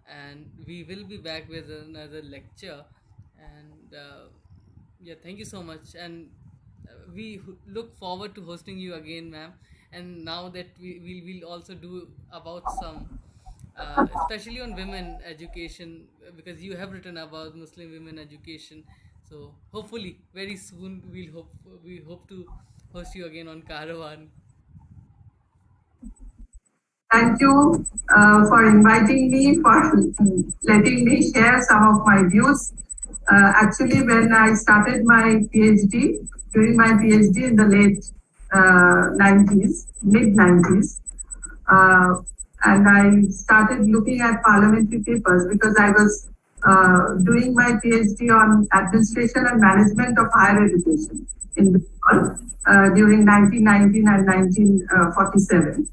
And we will be back with another lecture. And yeah, thank you so much. And look forward to hosting you again, ma'am. And now that we will also do about some, especially on women education, because you have written about Muslim women education. So hopefully, very soon we hope to host you again on Caravan. Thank you for inviting me, for letting me share some of my views. Actually, when I started my PhD, during my PhD in the late 90s, mid 90s, uh, and I started looking at parliamentary papers because I was doing my PhD on administration and management of higher education in Bengal during 1919 and 1947.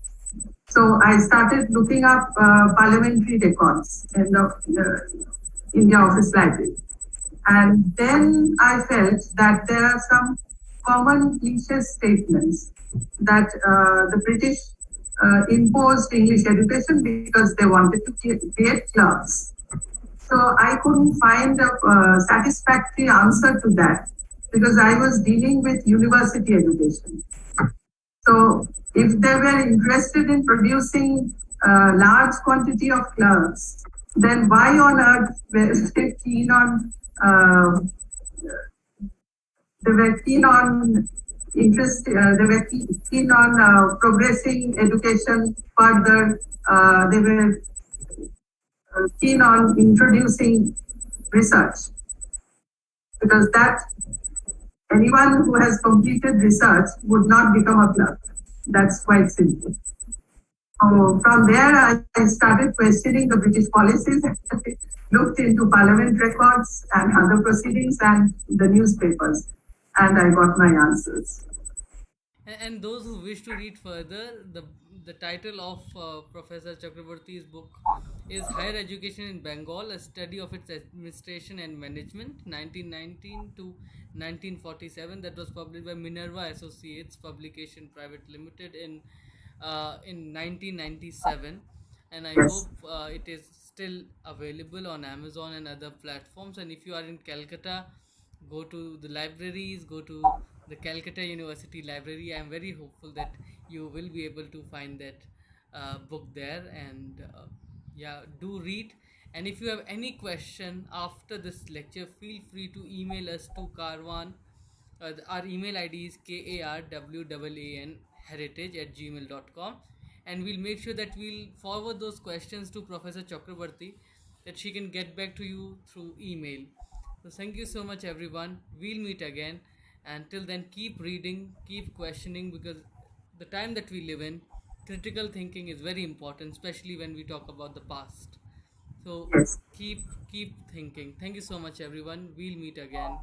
So I started looking up parliamentary records in the India Office Library. And then I felt that there are some common cliche statements that the British imposed English education because they wanted to create clerks. So I couldn't find a satisfactory answer to that because I was dealing with university education. So if they were interested in producing a large quantity of clerks, then why on earth were they keen on they were keen on they were keen on progressing education further. They were keen on introducing research because that anyone who has completed research would not become a clerk. That's quite simple. So from there, I started questioning the British policies, looked into parliament records and other proceedings and the newspapers, and I got my answers. And those who wish to read further, the title of Professor Chakraborty's book is Higher Education in Bengal: A Study of Its Administration and Management, 1919 to 1947. That was published by Minerva Associates Publication Private Limited in 1997. And I Yes, hope it is still available on Amazon and other platforms. And if you are in Calcutta, go to the libraries, go to the Calcutta University Library. I am very hopeful that you will be able to find that book there. And yeah, do read. And if you have any question after this lecture, feel free to email us to Karwan. Our email ID is karwan heritage at gmail.com, and we'll make sure that we'll forward those questions to Professor Chakraborty, that she can get back to you through email. So thank you so much, everyone. We'll meet again. Until then, keep reading, keep questioning, because the time that we live in, critical thinking is very important, especially when we talk about the past. So yes. keep thinking. Thank you so much, everyone. We'll meet again.